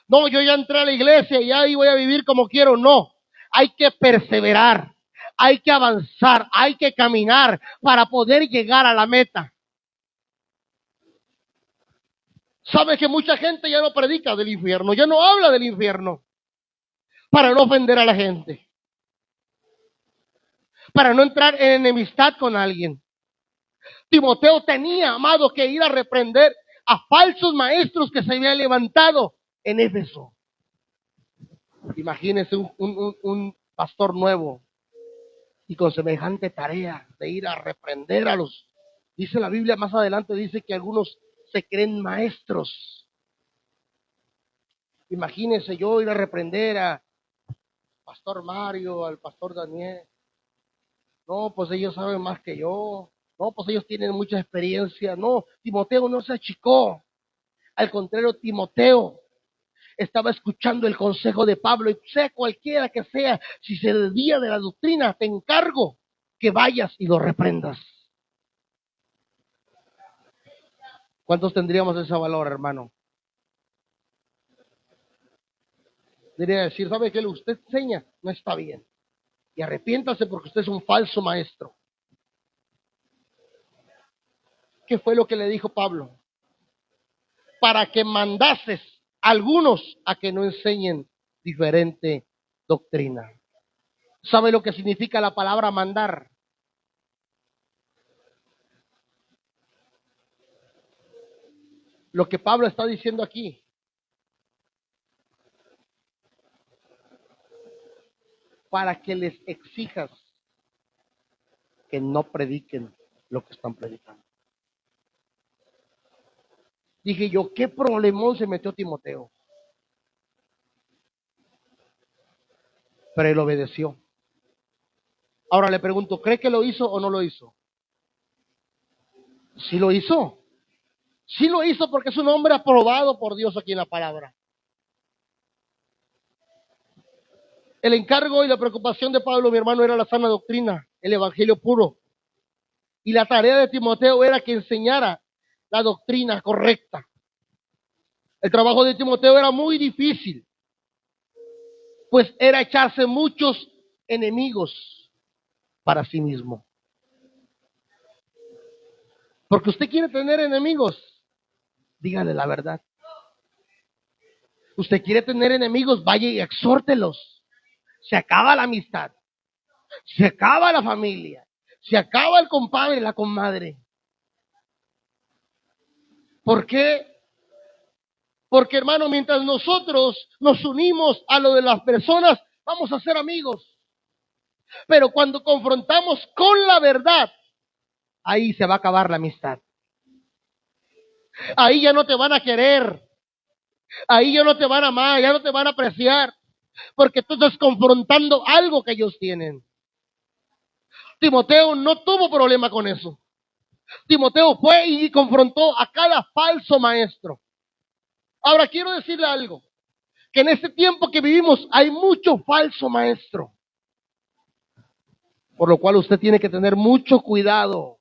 No, yo ya entré a la iglesia y ahí voy a vivir como quiero. No, hay que perseverar, hay que avanzar, hay que caminar para poder llegar a la meta. Sabes que mucha gente ya no predica del infierno, ya no habla del infierno, para no ofender a la gente, para no entrar en enemistad con alguien. Timoteo tenía, amado, que ir a reprender a falsos maestros que se habían levantado en Éfeso. Imagínense un pastor nuevo y con semejante tarea de ir a reprender a los, dice la Biblia más adelante, dice que algunos se creen maestros. Imagínense yo ir a reprender a pastor Mario, al pastor Daniel. No, pues ellos saben más que yo. No, pues ellos tienen mucha experiencia. No, Timoteo no se achicó. Al contrario, Timoteo estaba escuchando el consejo de Pablo, y sea cualquiera que sea, si se desvía de la doctrina, te encargo que vayas y lo reprendas. ¿Cuántos tendríamos ese valor, hermano? Diría decir, ¿sabe qué? Lo que usted enseña no está bien. Y arrepiéntase porque usted es un falso maestro. ¿Qué fue lo que le dijo Pablo? Para que mandases a algunos a que no enseñen diferente doctrina. ¿Sabe lo que significa la palabra mandar? Lo que Pablo está diciendo aquí. Para que les exijas que no prediquen lo que están predicando. Dije yo, ¿qué problemón se metió Timoteo? Pero él obedeció. Ahora le pregunto, ¿cree que lo hizo o no lo hizo? Sí lo hizo. Sí lo hizo porque es un hombre aprobado por Dios aquí en la palabra. El encargo y la preocupación de Pablo, mi hermano, era la sana doctrina, el evangelio puro. Y la tarea de Timoteo era que enseñara la doctrina correcta. El trabajo de Timoteo era muy difícil, pues era echarse muchos enemigos para sí mismo. Porque usted quiere tener enemigos, dígale la verdad. Usted quiere tener enemigos, vaya y exhórtelos. Se acaba la amistad, se acaba la familia, se acaba el compadre y la comadre. ¿Por qué? Porque, hermano, mientras nosotros nos unimos a lo de las personas, vamos a ser amigos. Pero cuando confrontamos con la verdad, ahí se va a acabar la amistad. Ahí ya no te van a querer. Ahí ya no te van a amar, ya no te van a apreciar. Porque tú estás confrontando algo que ellos tienen. Timoteo no tuvo problema con eso. Timoteo fue y confrontó a cada falso maestro. Ahora quiero decirle algo, que en este tiempo que vivimos hay mucho falso maestro. Por lo cual usted tiene que tener mucho cuidado.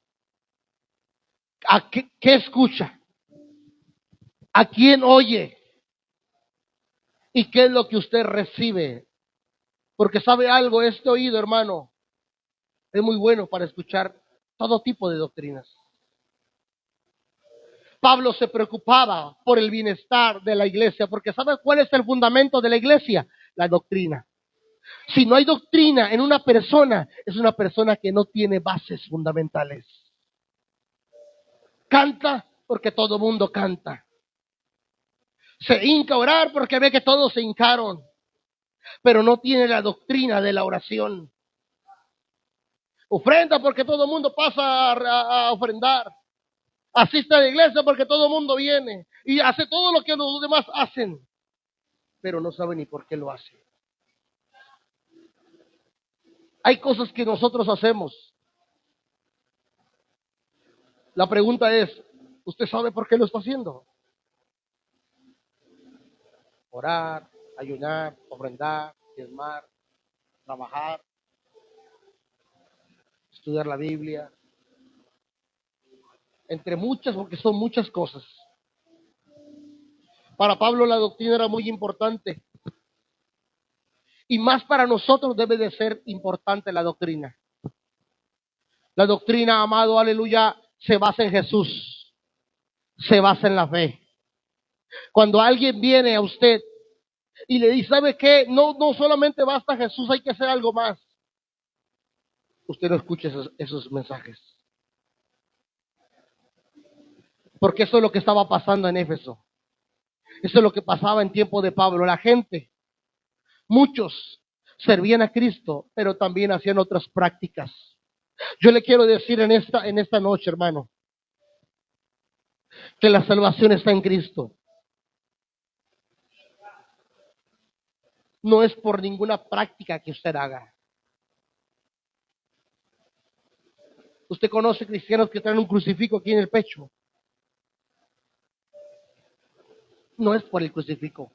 ¿A qué escucha? ¿A quién oye? ¿Y qué es lo que usted recibe? Porque sabe algo, este oído, hermano, es muy bueno para escuchar todo tipo de doctrinas. Pablo se preocupaba por el bienestar de la iglesia, porque ¿sabe cuál es el fundamento de la iglesia? La doctrina. Si no hay doctrina en una persona, es una persona que no tiene bases fundamentales. Canta porque todo mundo canta. Se hinca a orar porque ve que todos se hincaron, pero no tiene la doctrina de la oración. Ofrenda porque todo el mundo pasa a ofrendar. Asiste a la iglesia porque todo el mundo viene. Y hace todo lo que los demás hacen. Pero no sabe ni por qué lo hace. Hay cosas que nosotros hacemos. La pregunta es, ¿usted sabe por qué lo está haciendo? Orar, ayunar, ofrendar, diezmar, trabajar, estudiar la Biblia, entre muchas, porque son muchas cosas. Para Pablo la doctrina era muy importante. Y más para nosotros debe de ser importante la doctrina. La doctrina, amado, aleluya, se basa en Jesús. Se basa en la fe. Cuando alguien viene a usted y le dice, ¿sabe qué? No solamente basta Jesús, hay que hacer algo más. Usted no escuche esos mensajes. Porque eso es lo que estaba pasando en Éfeso. Eso es lo que pasaba en tiempo de Pablo. La gente, muchos servían a Cristo, pero también hacían otras prácticas. Yo le quiero decir en esta noche, hermano, que la salvación está en Cristo. No es por ninguna práctica que usted haga. Usted conoce cristianos que traen un crucifijo aquí en el pecho. No es por el crucifijo.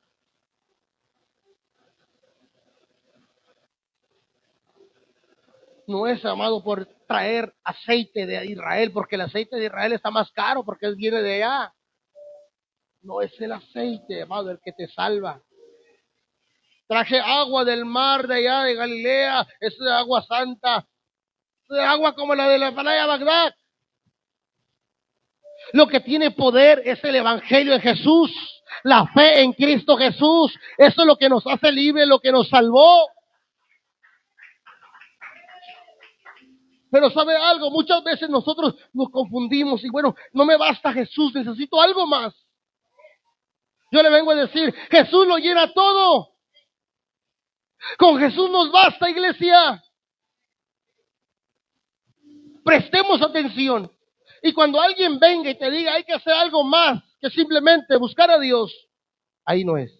No es, amado, por traer aceite de Israel, porque el aceite de Israel está más caro, porque él viene de allá. No es el aceite, amado, el que te salva. Traje agua del mar de allá de Galilea, es agua santa, es agua como la de la playa de Bagdad. Lo que tiene poder es el evangelio de Jesús, la fe en Cristo Jesús. Eso es lo que nos hace libres, lo que nos salvó. Pero ¿sabe algo? Muchas veces nosotros nos confundimos y bueno, no me basta Jesús, necesito algo más. Yo le vengo a decir, Jesús lo llena todo. Con Jesús nos basta, iglesia. Prestemos atención. Y cuando alguien venga y te diga hay que hacer algo más que simplemente buscar a Dios, ahí no es.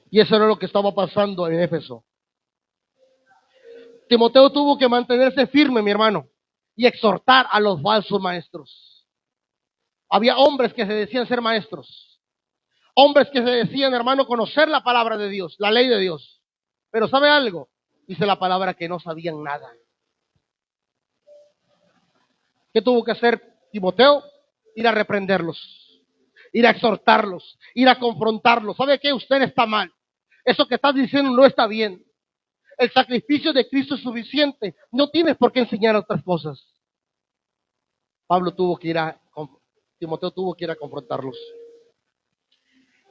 Y eso era lo que estaba pasando en Éfeso. Timoteo tuvo que mantenerse firme, mi hermano, y exhortar a los falsos maestros. Había hombres que se decían ser maestros. Hombres que se decían, hermano, conocer la palabra de Dios, la ley de Dios. Pero ¿sabe algo? Dice la palabra que no sabían nada. ¿Qué tuvo que hacer Timoteo? Ir a reprenderlos, ir a exhortarlos, ir a confrontarlos. ¿Sabe qué? Usted está mal. Eso que estás diciendo no está bien. El sacrificio de Cristo es suficiente. No tienes por qué enseñar otras cosas. Timoteo tuvo que ir a confrontarlos.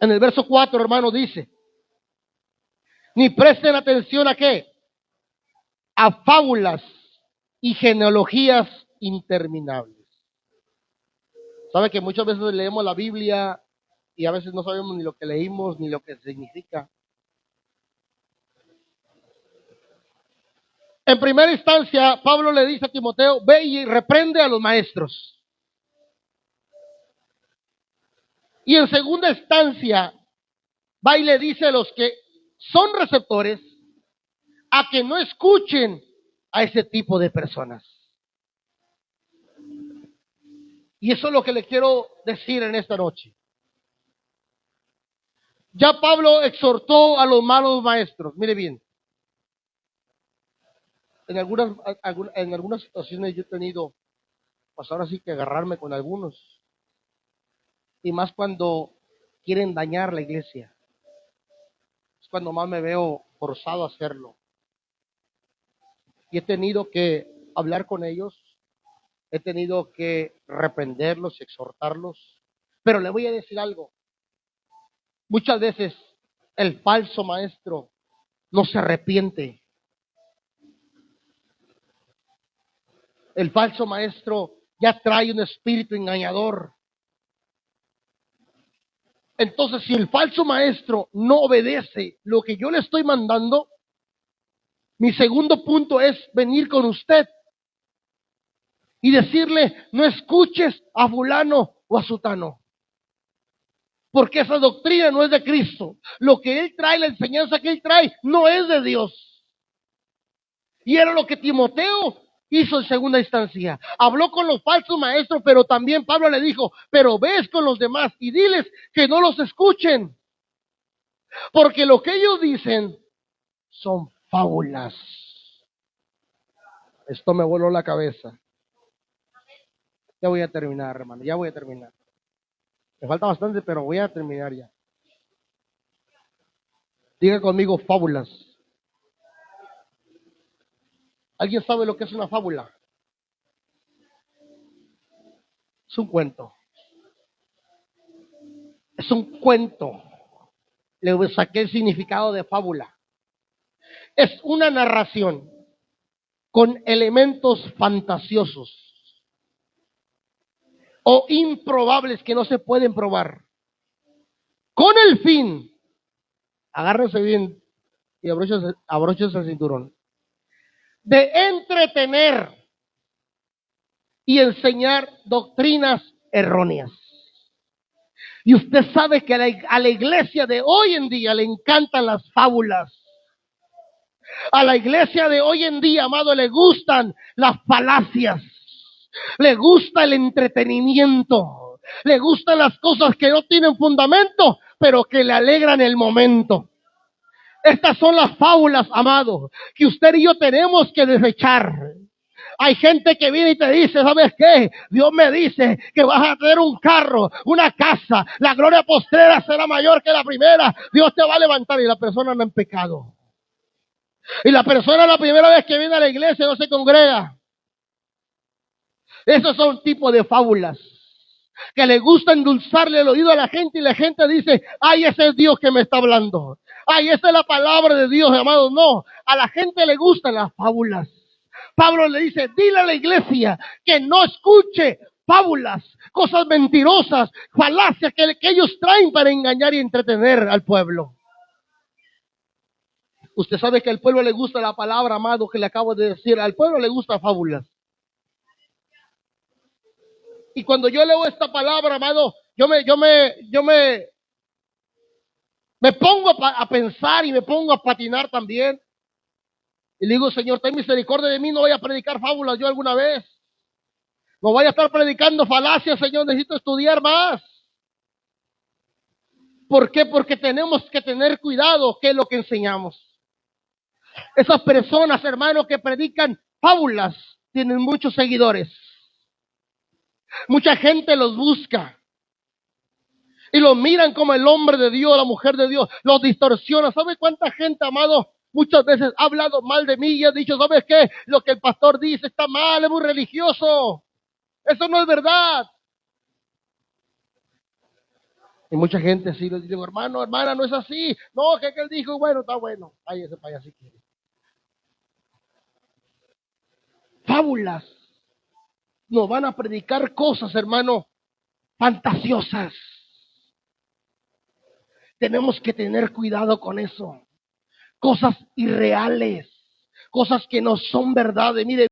En el verso 4, hermano, dice, ni presten atención a qué, a fábulas y genealogías interminables. ¿Sabe que muchas veces leemos la Biblia y a veces no sabemos ni lo que leímos ni lo que significa? En primera instancia, Pablo le dice a Timoteo, ve y reprende a los maestros. Y en segunda instancia, va y le dice a los que son receptores, a que no escuchen a ese tipo de personas. Y eso es lo que le quiero decir en esta noche. Ya Pablo exhortó a los malos maestros. Mire bien. En algunas situaciones yo he tenido, pues ahora sí que agarrarme con algunos. Y más cuando quieren dañar la iglesia. Es cuando más me veo forzado a hacerlo. Y he tenido que hablar con ellos. He tenido que reprenderlos, exhortarlos. Pero le voy a decir algo. Muchas veces el falso maestro no se arrepiente. El falso maestro ya trae un espíritu engañador. Entonces, si el falso maestro no obedece lo que yo le estoy mandando, Mi segundo punto es venir con usted y decirle, no escuches a fulano o a sutano, porque esa doctrina no es de Cristo. Lo que él trae, la enseñanza que él trae, no es de Dios. Y era lo que Timoteo hizo en segunda instancia. Habló con los falsos maestros, pero también Pablo le dijo, pero ves con los demás y diles que no los escuchen, porque lo que ellos dicen son fábulas. Esto me voló la cabeza. Ya voy a terminar, hermano, ya voy a terminar. Me falta bastante, pero voy a terminar ya. Diga conmigo fábulas. ¿Alguien sabe lo que es una fábula? Es un cuento. Es un cuento. Le saqué el significado de fábula. Es una narración con elementos fantasiosos o improbables que no se pueden probar, con el fin, agárrense bien y abróchense el cinturón, de entretener y enseñar doctrinas erróneas. Y usted sabe que a la iglesia de hoy en día le encantan las fábulas. A la iglesia de hoy en día, amado, le gustan las falacias. Le gusta el entretenimiento. Le gustan las cosas que no tienen fundamento, pero que le alegran el momento. Estas son las fábulas, amado, que usted y yo tenemos que desechar. Hay gente que viene y te dice, ¿sabes qué? Dios me dice que vas a tener un carro, una casa, la gloria postrera será mayor que la primera. Dios te va a levantar, y la persona anda en pecado. Y la persona la primera vez que viene a la iglesia no se congrega. Esos son tipos de fábulas que le gusta endulzarle el oído a la gente, y la gente dice, ay, ese es Dios que me está hablando. Ay, esa es la palabra de Dios, amados. No, a la gente le gustan las fábulas. Pablo le dice, dile a la iglesia que no escuche fábulas, cosas mentirosas, falacias que ellos traen para engañar y entretener al pueblo. Usted sabe que al pueblo le gusta la palabra, amado, que le acabo de decir. Al pueblo le gusta fábulas. Y cuando yo leo esta palabra, amado, yo me pongo a pensar y me pongo a patinar también. Y le digo, Señor, ten misericordia de mí, no voy a predicar fábulas yo alguna vez. No voy a estar predicando falacias, Señor, necesito estudiar más. ¿Por qué? Porque tenemos que tener cuidado qué es lo que enseñamos. Esas personas, hermanos, que predican fábulas, tienen muchos seguidores. Mucha gente los busca. Y los miran como el hombre de Dios, la mujer de Dios. Los distorsiona. ¿Sabe cuánta gente, amado, muchas veces ha hablado mal de mí y ha dicho, ¿sabes qué? Lo que el pastor dice está mal, es muy religioso. Eso no es verdad. Y mucha gente así les digo, hermano, hermana, no es así. No, que él dijo, bueno, está bueno. Ay, ese payaso si quiere. Fábulas. Nos van a predicar cosas, hermano, fantasiosas. Tenemos que tener cuidado con eso. Cosas irreales. Cosas que no son verdades. Mire,